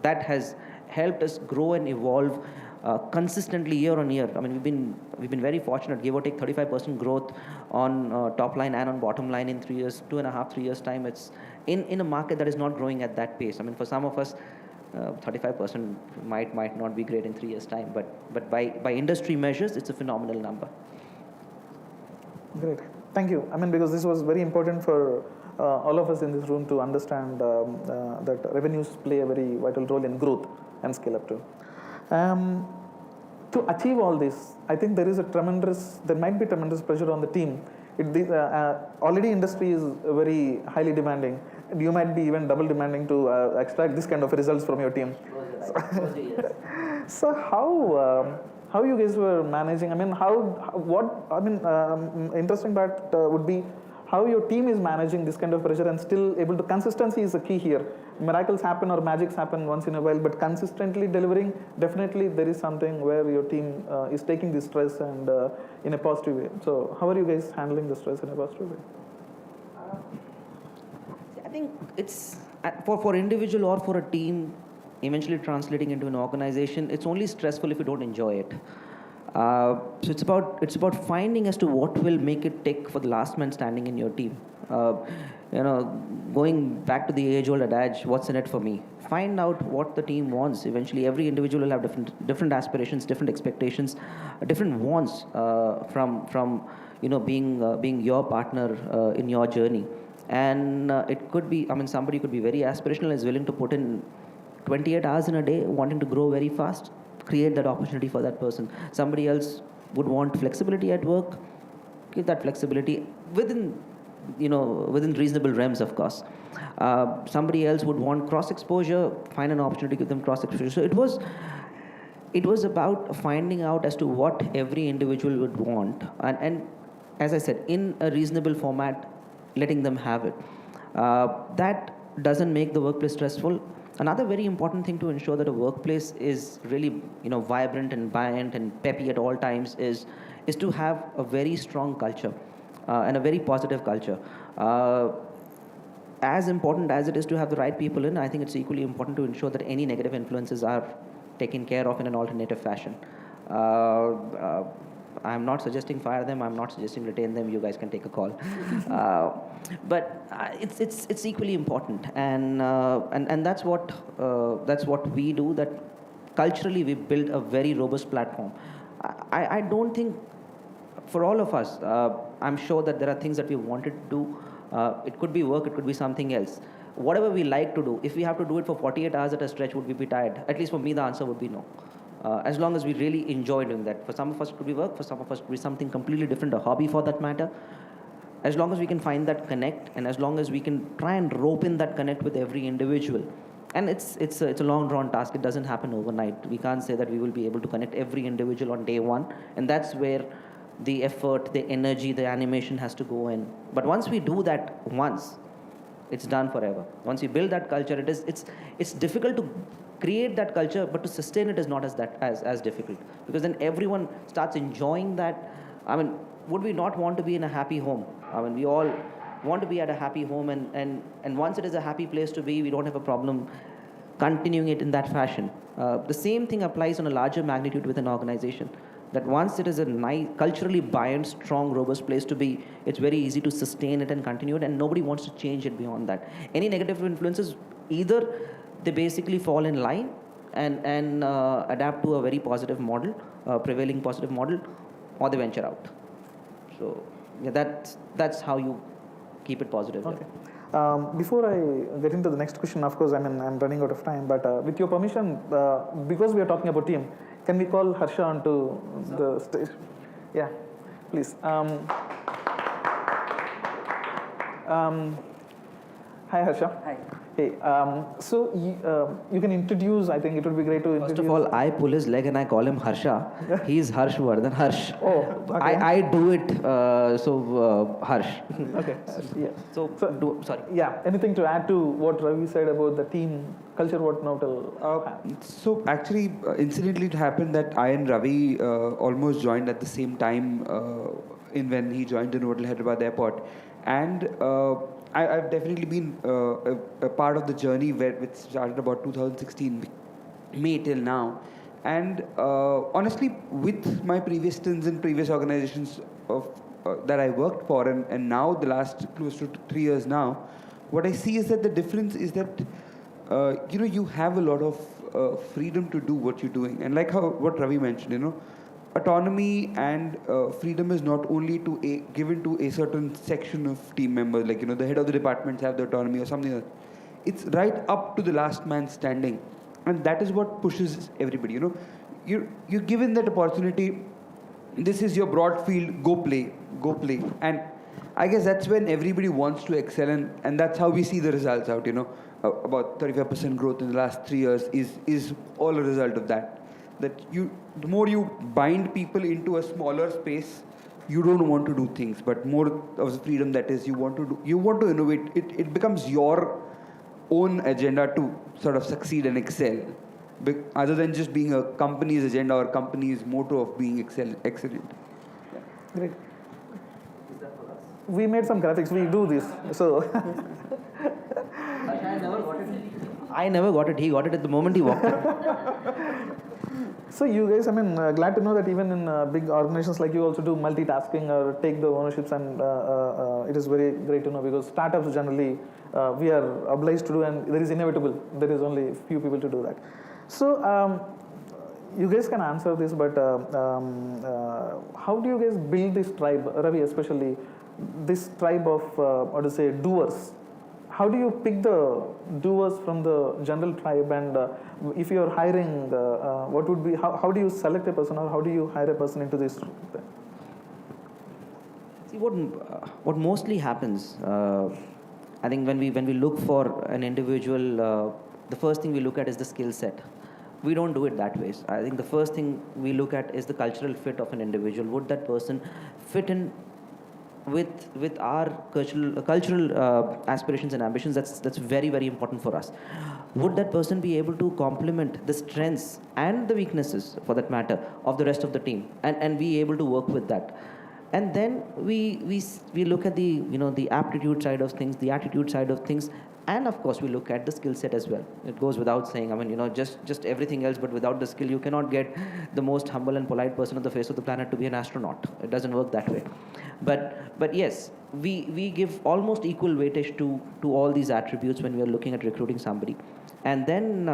that has helped us grow and evolve consistently year on year. I mean, we've been very fortunate, give or take 35% growth on top line and on bottom line in 3 years, 2.5, 3 years time. It's in a market that is not growing at that pace. I mean, for some of us, 35% might not be great in 3 years time, but by industry measures, it's a phenomenal number. Great. Thank you. I mean, because this was very important for all of us in this room to understand that revenues play a very vital role in growth and scale up too. To achieve all this, I think there might be tremendous pressure on the team. Already industry is very highly demanding. You might be even double demanding to extract this kind of results from your team. So how you guys were managing? I mean, interesting part would be how your team is managing this kind of pressure and still able to. Consistency is the key here. Miracles happen or magics happen once in a while, but consistently delivering, definitely there is something where your team is taking the stress and in a positive way. So how are you guys handling the stress in a positive way? I think it's for individual or for a team, eventually translating into an organization, it's only stressful if you don't enjoy it. So it's about finding as to what will make it tick for the last man standing in your team. Going back to the age-old adage, what's in it for me? Find out what the team wants. Eventually, every individual will have different aspirations, different expectations, different wants from being your partner in your journey. And it could be, somebody could be very aspirational, is willing to put in 28 hours in a day, wanting to grow very fast. Create that opportunity for that person. Somebody else would want flexibility at work. Give that flexibility within reasonable realms, of course. Somebody else would want cross exposure. Find an opportunity to give them cross exposure. So it was about finding out as to what every individual would want, and as I said, in a reasonable format, letting them have it. That doesn't make the workplace stressful. Another very important thing to ensure that a workplace is really, vibrant and buoyant and peppy at all times is to have a very strong culture and a very positive culture. As important as it is to have the right people in, I think it's equally important to ensure that any negative influences are taken care of in an alternative fashion. I'm not suggesting fire them. I'm not suggesting retain them. You guys can take a call. But it's equally important, and that's what we do. That culturally we build a very robust platform. I don't think for all of us. I'm sure that there are things that we wanted to do. It could be work. It could be something else. Whatever we like to do, if we have to do it for 48 hours at a stretch, would we be tired? At least for me, the answer would be no. As long as we really enjoy doing that. For some of us it could be work, for some of us it could be something completely different, a hobby for that matter. As long as we can find that connect, and as long as we can try and rope in that connect with every individual. And it's a long drawn task. It doesn't happen overnight. We can't say that we will be able to connect every individual on day one, and that's where the effort, the energy, the animation has to go in. But once we do that once, it's done forever. Once you build that culture, it's difficult to create that culture, but to sustain it is not as difficult, because then everyone starts enjoying that. Would we not want to be in a happy home? We all want to be at a happy home, and once it is a happy place to be, we don't have a problem continuing it in that fashion. The same thing applies on a larger magnitude with an organization. That once it is a nice, culturally buoyant, strong, robust place to be, it's very easy to sustain it and continue it, and nobody wants to change it beyond that. Any negative influences, either they basically fall in line and adapt to a very positive model, prevailing positive model, or they venture out. So yeah, that's how you keep it positive. Okay. Before I get into the next question, of course, I'm running out of time, but with your permission, because we are talking about team, can we call Harsha onto the stage? Yeah, please. Hi, Harsha. Hi. Hey, so you can introduce. I think it would be great to introduce. First of all, I pull his leg and I call him Harsha. He's Harshvardhan. Harsh. Oh, okay. I do it. Harsh. Okay. Yeah. Sorry. Yeah. Anything to add to what Ravi said about the team culture? What Notel? So actually, incidentally, it happened that I and Ravi almost joined at the same time when he joined the Notel Hyderabad airport, and I've definitely been a part of the journey which started about 2016 May till now, And honestly, with my previous stints in previous organizations that I worked for, and now the last close to 3 years now, what I see is that the difference is that you have a lot of freedom to do what you're doing, and like what Ravi mentioned, autonomy and freedom is not only given to a certain section of team members, like the head of the departments have the autonomy or something like that. It's right up to the last man standing, and that is what pushes everybody. You're given that opportunity. This is your broad field. Go play, and I guess that's when everybody wants to excel, and that's how we see the results out. About 35% growth in the last 3 years is all a result of that. The more you bind people into a smaller space, you don't want to do things, but more of the freedom that is you want to innovate. It becomes your own agenda to sort of succeed and excel, other than just being a company's agenda or company's motto of being excellent. Great. We made some graphics. We do this. So I never got it. He got it at the moment he walked in. So you guys, glad to know that even in big organizations like you also do multitasking or take the ownerships, and it is very great to know, because startups generally we are obliged to do, and there is inevitable. There is only few people to do that. So you guys can answer this, but how do you guys build this tribe, Ravi especially, this tribe of doers? How do you pick the doers from the general tribe, and if you are hiring, what would be, how do you select a person, or how do you hire a person into this? See, what mostly happens, I think when we look for an individual, the first thing we look at is the skill set. We don't do it that way. I think the first thing we look at is the cultural fit of an individual. Would that person fit in with our cultural aspirations and ambitions? That's very, very important for us. Would that person be able to complement the strengths and the weaknesses, for that matter, of the rest of the team, and be able to work with that? And then we look at the aptitude side of things, the attitude side of things, and of course we look at the skill set as well. It goes without saying. Just everything else, but without the skill, you cannot get the most humble and polite person on the face of the planet to be an astronaut. It doesn't work that way. But yes, we give almost equal weightage to all these attributes when we are looking at recruiting somebody. And then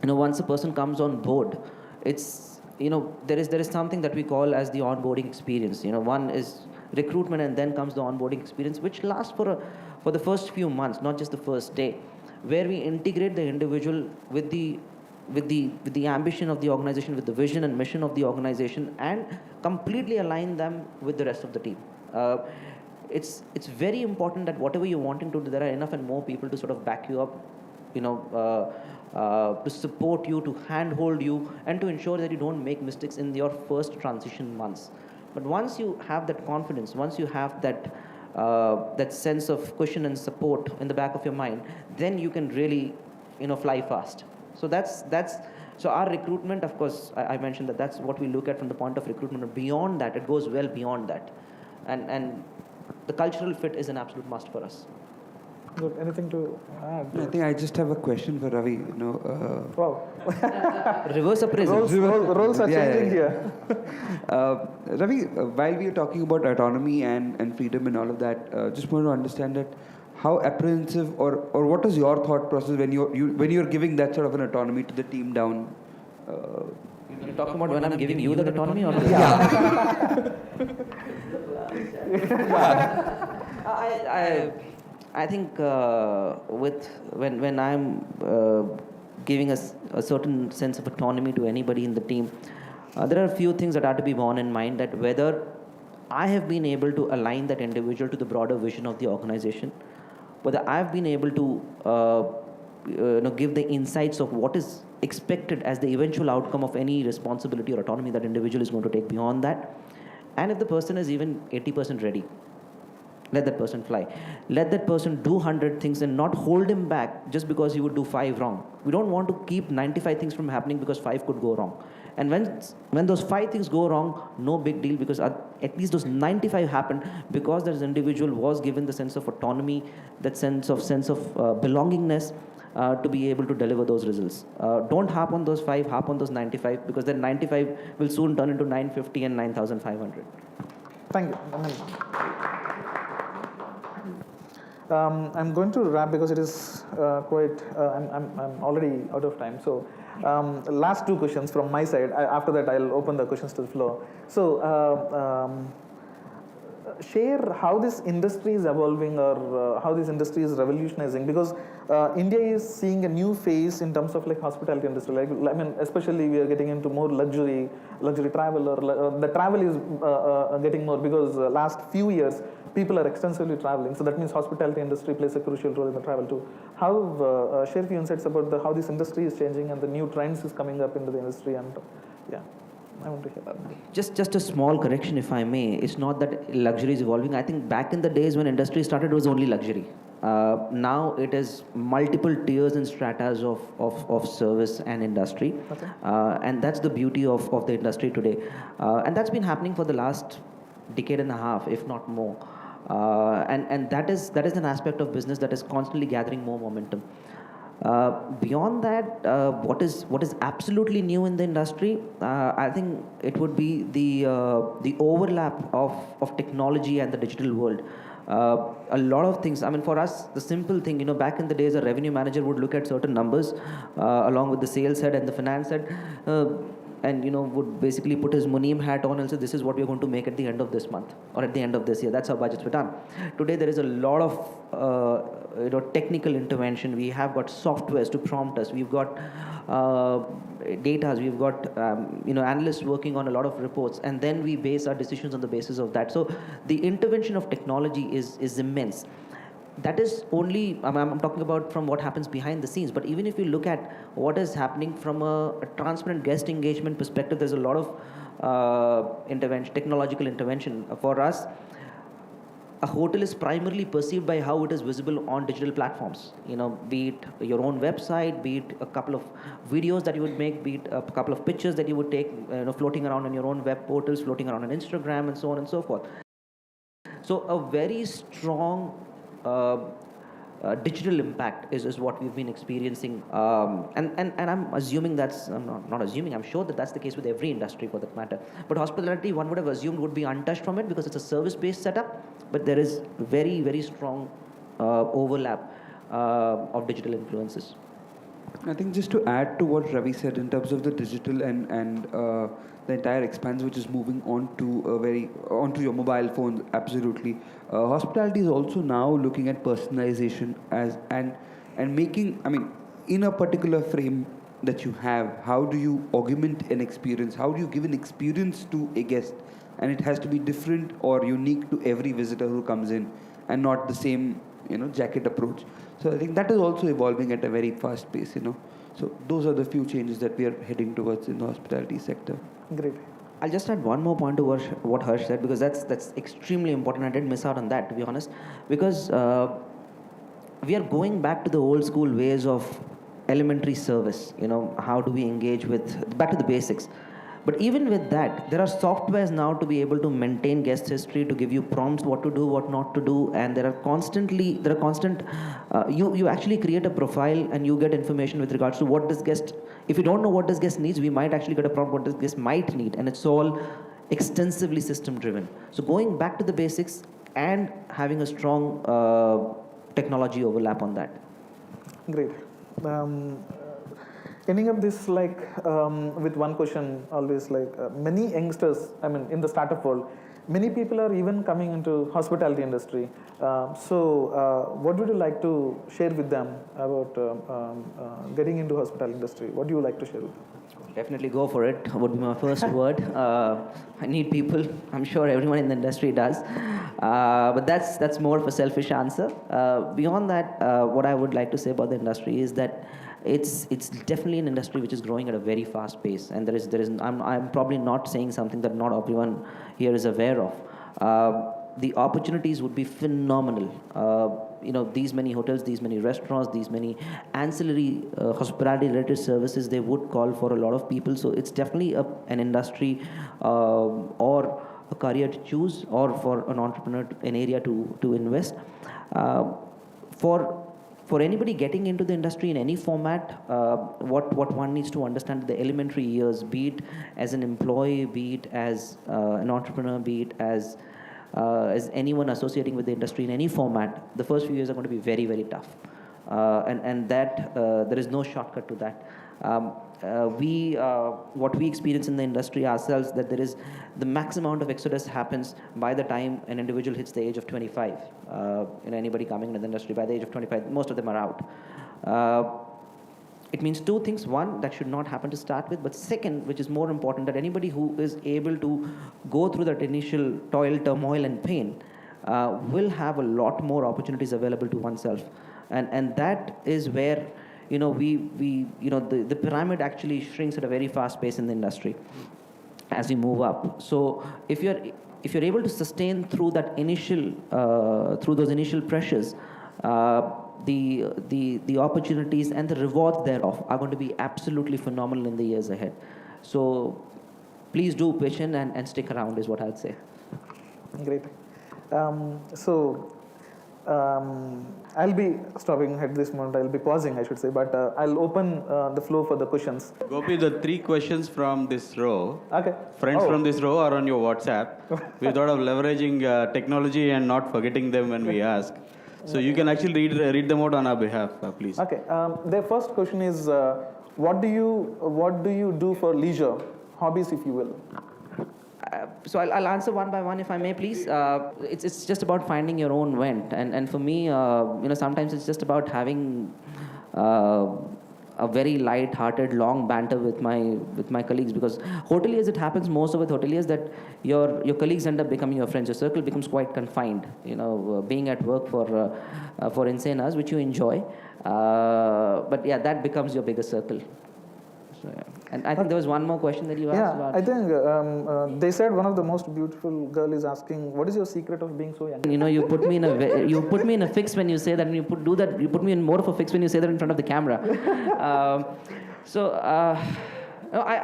once a person comes on board, it's there is something that we call as the onboarding experience. One is recruitment, and then comes the onboarding experience, which lasts for the first few months, not just the first day, where we integrate the individual with the ambition of the organization, with the vision and mission of the organization, and completely align them with the rest of the team. It's very important that whatever you're wanting to do, there are enough and more people to sort of back you up, to support you, to handhold you, and to ensure that you don't make mistakes in your first transition months. But once you have that confidence, once you have that sense of cushion and support in the back of your mind, then you can really fly fast. So so our recruitment, of course, I mentioned that's what we look at from the point of recruitment. But beyond that, it goes well beyond that, and the cultural fit is an absolute must for us. Good. Anything to add? I think I just have a question for Ravi. Wow. Reverse appraisal. Roles are changing here. Ravi, while we are talking about autonomy and freedom and all of that, just want to understand that how apprehensive or what is your thought process when you're giving that sort of an autonomy to the team down? You're talking about when I'm giving you the autonomy, or I think when I'm giving a certain sense of autonomy to anybody in the team, there are a few things that are to be borne in mind, that whether I have been able to align that individual to the broader vision of the organization, whether I've been able to give the insights of what is expected as the eventual outcome of any responsibility or autonomy that individual is going to take beyond that, and if the person is even 80% ready, let that person fly. Let that person do 100 things and not hold him back just because he would do 5 wrong. We don't want to keep 95 things from happening because 5 could go wrong. And when those 5 things go wrong, no big deal, because at least those 95 happened because that individual was given the sense of autonomy, that sense of belongingness, to be able to deliver those results. Don't harp on those 5, harp on those 95, because then 95 will soon turn into 950 and 9,500. Thank you. I'm going to wrap because it is quite. I'm already out of time. So, last 2 questions from my side. After that, I'll open the questions to the floor. So, share how this industry is evolving, or how this industry is revolutionizing, because India is seeing a new phase in terms of like hospitality industry. Like, I mean, especially we are getting into more luxury travel, or the travel is getting more, because last few years people are extensively traveling. So that means hospitality industry plays a crucial role in the travel too. How share a few insights about how this industry is changing and the new trends is coming up into the industry, and yeah. I want to hear that. Just a small correction, if I may. It's not that luxury is evolving. I think back in the days when industry started, it was only luxury. Now it is multiple tiers and stratas of service and industry. Okay. And that's the beauty of the industry today. And that's been happening for the last decade and a half, if not more. And that is an aspect of business that is constantly gathering more momentum. Beyond that, what is absolutely new in the industry, I think it would be the overlap of technology and the digital world. A lot of things. I mean, for us, the simple thing, back in the days, a revenue manager would look at certain numbers along with the sales head and the finance head, and would basically put his Muneem hat on and say, this is what we're going to make at the end of this month or at the end of this year. That's how budgets were done. Today, there is a lot of technical intervention. We have got softwares to prompt us. We've got data. We've got analysts working on a lot of reports, and then we base our decisions on the basis of that. So the intervention of technology is immense. That is only, I'm talking about from what happens behind the scenes, but even if you look at what is happening from a transparent guest engagement perspective, there's a lot of technological intervention. For us, a hotel is primarily perceived by how it is visible on digital platforms. Be it your own website, be it a couple of videos that you would make, be it a couple of pictures that you would take, floating around on your own web portals, floating around on Instagram, and so on and so forth. So a very strong digital impact is what we've been experiencing, and I'm assuming I'm not assuming, I'm sure that's the case with every industry for that matter. But hospitality, one would have assumed, would be untouched from it because it's a service-based setup, but there is very, very strong overlap of digital influences. I think just to add to what Ravi said in terms of the digital and the entire expanse which is moving onto your mobile phones, absolutely. Hospitality is also now looking at personalization and making, in a particular frame that you have, how do you augment an experience? How do you give an experience to a guest? And it has to be different or unique to every visitor who comes in, and not the same jacket approach. So I think that is also evolving at a very fast pace, So those are the few changes that we are heading towards in the hospitality sector. Great. I'll just add one more point to what Harsh said, because that's extremely important. I didn't miss out on that, to be honest, because we are going back to the old school ways of elementary service. How do we engage back to the basics. But even with that, there are softwares now to be able to maintain guest history, to give you prompts what to do, what not to do, and there are constant. You actually create a profile and you get information with regards to what this guest. If you don't know what this guest needs, we might actually get a prompt what this guest might need, and it's all extensively system driven. So going back to the basics and having a strong technology overlap on that. Great. Ending up this with one question, always many youngsters, in the startup world, many people are even coming into hospitality industry. So what would you like to share with them about getting into hospitality industry? What do you like to share with them? Definitely go for it, would be my first word. I need people. I'm sure everyone in the industry does. But that's more of a selfish answer. Beyond that, what I would like to say about the industry is that it's definitely an industry which is growing at a very fast pace, and I'm probably not saying something that not everyone here is aware of. The opportunities would be phenomenal. These many hotels, these many restaurants, these many ancillary hospitality-related services, they would call for a lot of people. So it's definitely an industry or a career to choose, or for an entrepreneur, an area to invest. For for anybody getting into the industry in any format, what one needs to understand the elementary years, be it as an employee, be it as an entrepreneur, be it as anyone associating with the industry in any format, the first few years are going to be very, very tough. And that there is no shortcut to that. What we experience in the industry ourselves, that there is the maximum amount of exodus happens by the time an individual hits the age of 25. Anybody coming into the industry by the age of 25, most of them are out. It means two things. One, that should not happen to start with. But second, which is more important, that anybody who is able to go through that initial toil, turmoil, and pain will have a lot more opportunities available to oneself. And that is where the pyramid actually shrinks at a very fast pace in the industry as we move up. So if you're able to sustain through that initial through those initial pressures, the opportunities and the rewards thereof are going to be absolutely phenomenal in the years ahead. So please do pitch in and stick around is what I'd say. Great. I'll be stopping at this moment. I'll be pausing, I should say, but I'll open the floor for the questions. Gopi, the 3 questions from this row, Okay. friends from this row are on your WhatsApp. We thought of leveraging technology and not forgetting them when we ask. So you can actually read them out on our behalf, please. Okay. Their first question is, what do you do for leisure, hobbies, if you will? So I'll answer one by one if I may, please. It's just about finding your own vent, and for me, sometimes it's just about having a very light-hearted, long banter with my colleagues, because hoteliers, it happens most of with hoteliers that your colleagues end up becoming your friends. Your circle becomes quite confined. Being at work for insane hours, which you enjoy, but yeah, that becomes your biggest circle. So, yeah. And I think there was one more question that you asked about. I think they said one of the most beautiful girl is asking, what is your secret of being so young? You put me in a fix when you say that, and you put me in more of a fix when you say that in front of the camera.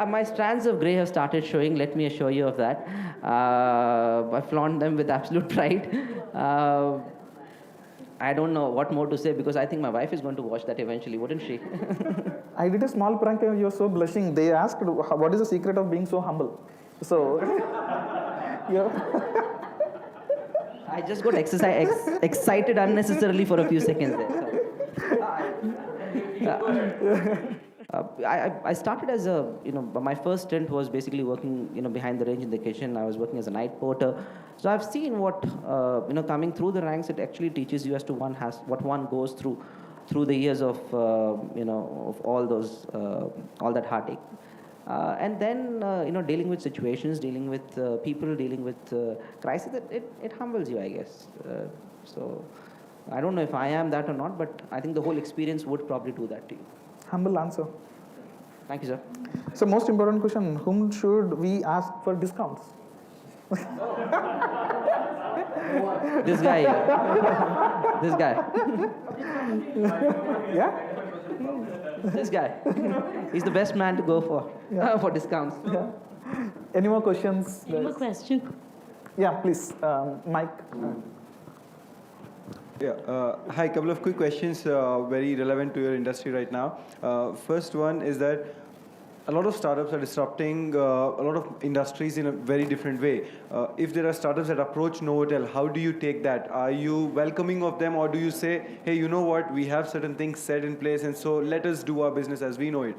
My strands of grey have started showing, let me assure you of that. I flaunt them with absolute pride. I don't know what more to say, because I think my wife is going to watch that eventually, wouldn't she? I did a small prank and you're so blushing. They asked, what is the secret of being so humble? So, yeah. I just got excited unnecessarily for a few seconds there. I started as my first stint was basically working, behind the range in the kitchen. I was working as a night porter. So I've seen what, coming through the ranks, it actually teaches you as to what one goes through the years of, of all those, all that heartache. And then, dealing with situations, dealing with people, dealing with crisis, it humbles you, I guess. So I don't know if I am that or not, but I think the whole experience would probably do that to you. Humble answer. Thank you, sir. So most important question, whom should we ask for discounts? This guy here. This guy. Yeah? This guy. He's the best man to go for discounts. Yeah. Any more questions? Any more question? Yeah, please. Mike. Yeah. Hi, couple of quick questions very relevant to your industry right now. First one is that a lot of startups are disrupting a lot of industries in a very different way. If there are startups that approach Novotel, how do you take that? Are you welcoming of them, or do you say, hey, you know what, we have certain things set in place, and so let us do our business as we know it?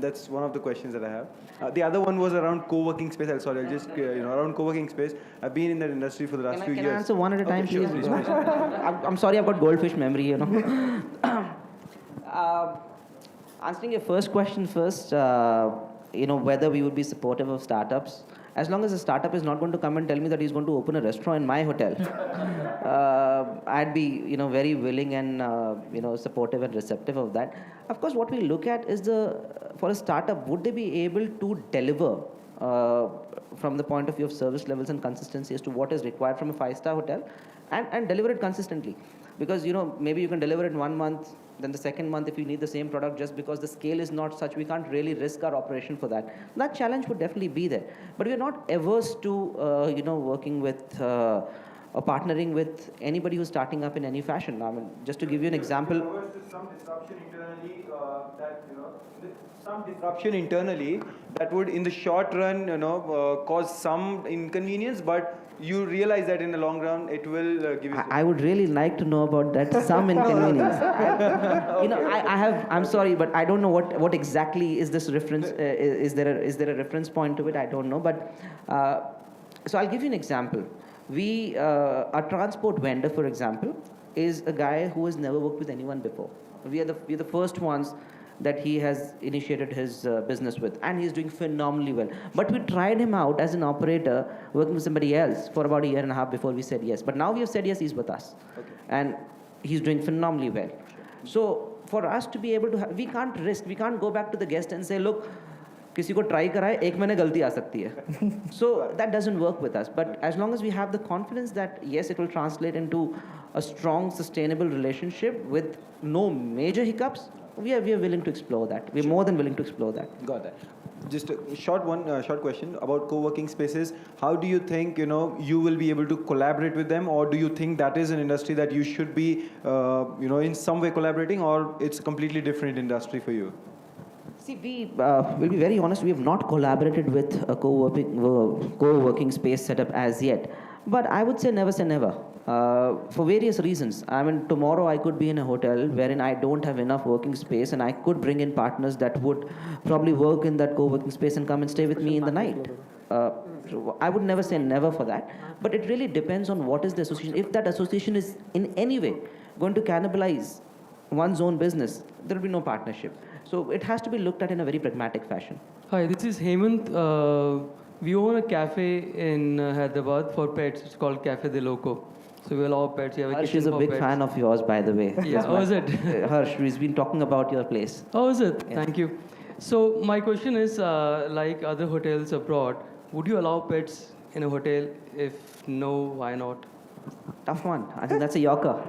That's one of the questions that I have. The other one was around co-working space. Around co-working space. I've been in that industry for the last few years. Can I answer one at a time, okay, please? Please. I'm sorry, I've got goldfish memory, Answering your first question first, whether we would be supportive of startups. As long as a startup is not going to come and tell me that he's going to open a restaurant in my hotel, I'd be, very willing and, supportive and receptive of that. Of course, what we look at is for a startup, would they be able to deliver from the point of view of service levels and consistency as to what is required from a 5-star hotel, and deliver it consistently. Because, maybe you can deliver it in 1 month, then the second month if you need the same product, just because the scale is not such, we can't really risk our operation for that. That challenge would definitely be there. But we're not averse to, working with or partnering with anybody who's starting up in any fashion. I mean, just to give you an example. Some disruption internally some disruption internally that would, in the short run, cause some inconvenience, but you realize that in the long run it will give you. I would really like to know about that, some inconvenience. I'm sorry, but I don't know what exactly is this reference. Is there a reference point to it? I don't know. But so I'll give you an example. Our transport vendor, for example, is a guy who has never worked with anyone before. We are the first ones that he has initiated his business with, and he's doing phenomenally well. But we tried him out as an operator working with somebody else for about a year and a half before we said yes. But now we have said yes, he's with us. Okay. And he's doing phenomenally well. So for us to be able to, we can't go back to the guest and say, look, किसी को try कराए, एक महीने गलती आ सकती है. So that doesn't work with us. But as long as we have the confidence that yes, it will translate into a strong, sustainable relationship with no major hiccups, we are willing to explore that. We're more than willing to explore that. Got that. Just a short question about co-working spaces. How do you think you will be able to collaborate with them, or do you think that is an industry that you should be in some way collaborating, or it's a completely different industry for you? See, we'll be very honest. We have not collaborated with a co-working space setup as yet. But I would say never say never. For various reasons. I mean, tomorrow I could be in a hotel wherein I don't have enough working space, and I could bring in partners that would probably work in that co-working space and come and stay with me in the night. So I would never say never for that. But it really depends on what is the association. If that association is in any way going to cannibalize one's own business, there will be no partnership. So it has to be looked at in a very pragmatic fashion. Hi, this is Hemant. We own a cafe in Hyderabad for pets. It's called Cafe De Loco. So we allow pets. We have a Harsh kitchen is a for big pets. fan of yours, by the way. Yeah, how is it? Harsh, he's been talking about your place. How is it? Yeah. Thank you. So my question is, like other hotels abroad, would you allow pets in a hotel? If no, why not? Tough one. I think that's a yorker.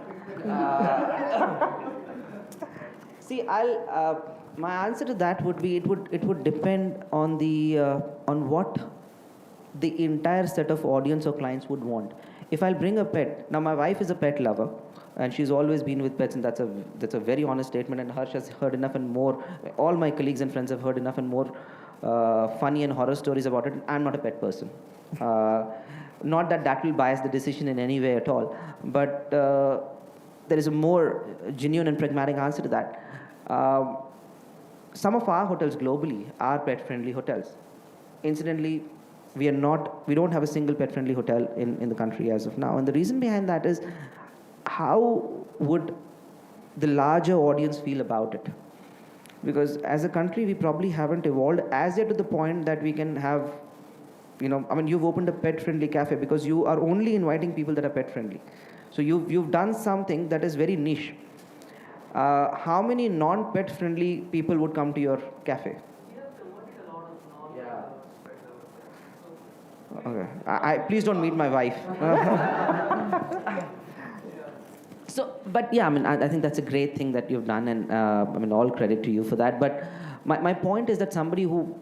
See, my answer to that would be it would depend on on what the entire set of audience or clients would want. If I'll bring a pet, now my wife is a pet lover, and she's always been with pets, and that's a very honest statement. And Harsh has heard enough and more. All my colleagues and friends have heard enough and more funny and horror stories about it. I'm not a pet person. Not that will bias the decision in any way at all, but there is a more genuine and pragmatic answer to that. Some of our hotels globally are pet-friendly hotels. Incidentally, we don't have a single pet-friendly hotel in the country as of now. And the reason behind that is, how would the larger audience feel about it? Because as a country, we probably haven't evolved as yet to the point that we can have, you've opened a pet-friendly cafe because you are only inviting people that are pet-friendly. So you've done something that is very niche. How many non-pet friendly people would come to your cafe? Okay. Please don't meet my wife. But yeah, I think that's a great thing that you've done, and all credit to you for that. But my point is that somebody who,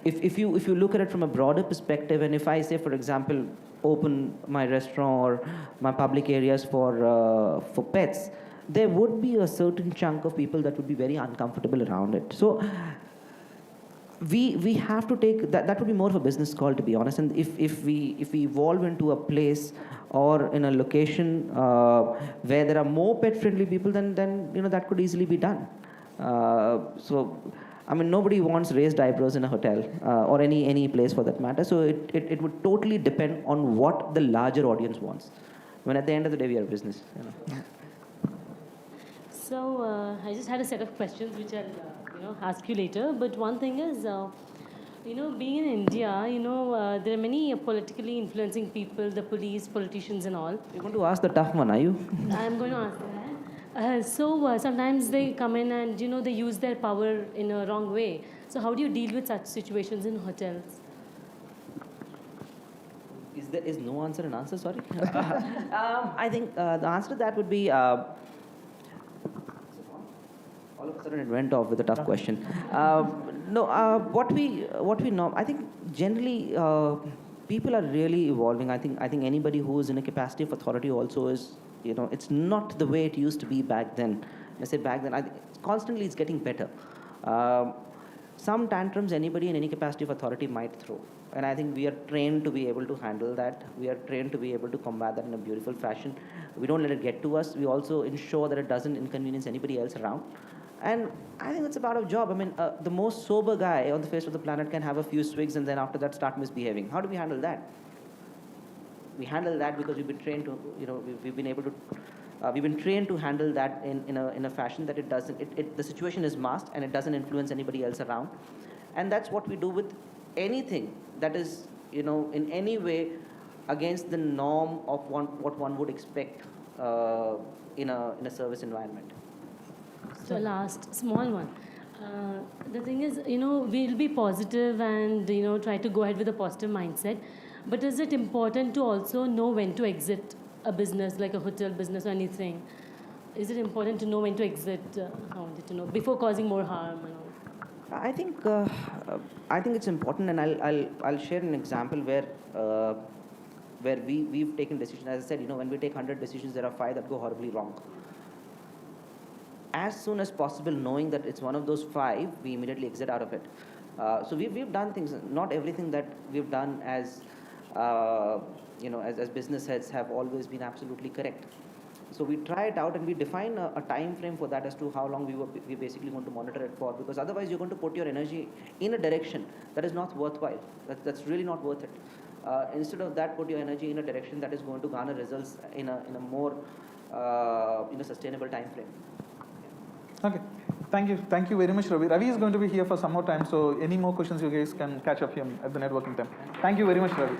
if you look at it from a broader perspective, and if I say, for example, open my restaurant or my public areas for pets, there would be a certain chunk of people that would be very uncomfortable around it. So we have to take that would be more of a business call, to be honest. And if we evolve into a place or in a location where there are more pet friendly people, then that could easily be done. So nobody wants raised eyebrows in a hotel or any place for that matter. So it would totally depend on what the larger audience wants. When at the end of the day, we are a business. So I just had a set of questions which I'll ask you later. But one thing is, being in India, there are many politically influencing people, the police, politicians, and all. You're going to ask the tough one, are you? I'm going to ask that. So sometimes they come in and they use their power in a wrong way. So how do you deal with such situations in hotels? Is no answer an answer? Sorry. I think the answer to that would be. All of a sudden, it went off with a tough question. What we know, I think generally people are really evolving. I think anybody who is in a capacity of authority also is, it's not the way it used to be back then. I say back then, constantly it's getting better. Some tantrums anybody in any capacity of authority might throw. And I think we are trained to be able to handle that. We are trained to be able to combat that in a beautiful fashion. We don't let it get to us. We also ensure that it doesn't inconvenience anybody else around. And I think it's a part of job. I mean, the most sober guy on the face of the planet can have a few swigs and then after that start misbehaving. How do we handle that? We handle that because we've been trained to, we've been able to, we've been trained to handle that in a fashion that it doesn't, the situation is masked and it doesn't influence anybody else around. And that's what we do with anything that is, in any way against the norm of what one would expect in a service environment. So last, small one. The thing is, we'll be positive and, try to go ahead with a positive mindset. But is it important to also know when to exit a business, like a hotel business or anything? Is it important to know when to exit, I wanted to know, before causing more harm and all? I think it's important, and I'll share an example where we've taken decisions. As I said, when we take 100 decisions, there are 5 that go horribly wrong. As soon as possible, knowing that it's one of those 5, we immediately exit out of it. So we've done things. Not everything that we've done as business heads have always been absolutely correct. So we try it out and we define a time frame for that as to how long we basically want to monitor it for, because otherwise you're going to put your energy in a direction that is not worthwhile. That's really not worth it. Instead of that, put your energy in a direction that is going to garner results in a more sustainable time frame. Okay. Thank you very much, Ravi. Ravi is going to be here for some more time, so any more questions you guys can catch up him at the networking time. Thank you very much, Ravi.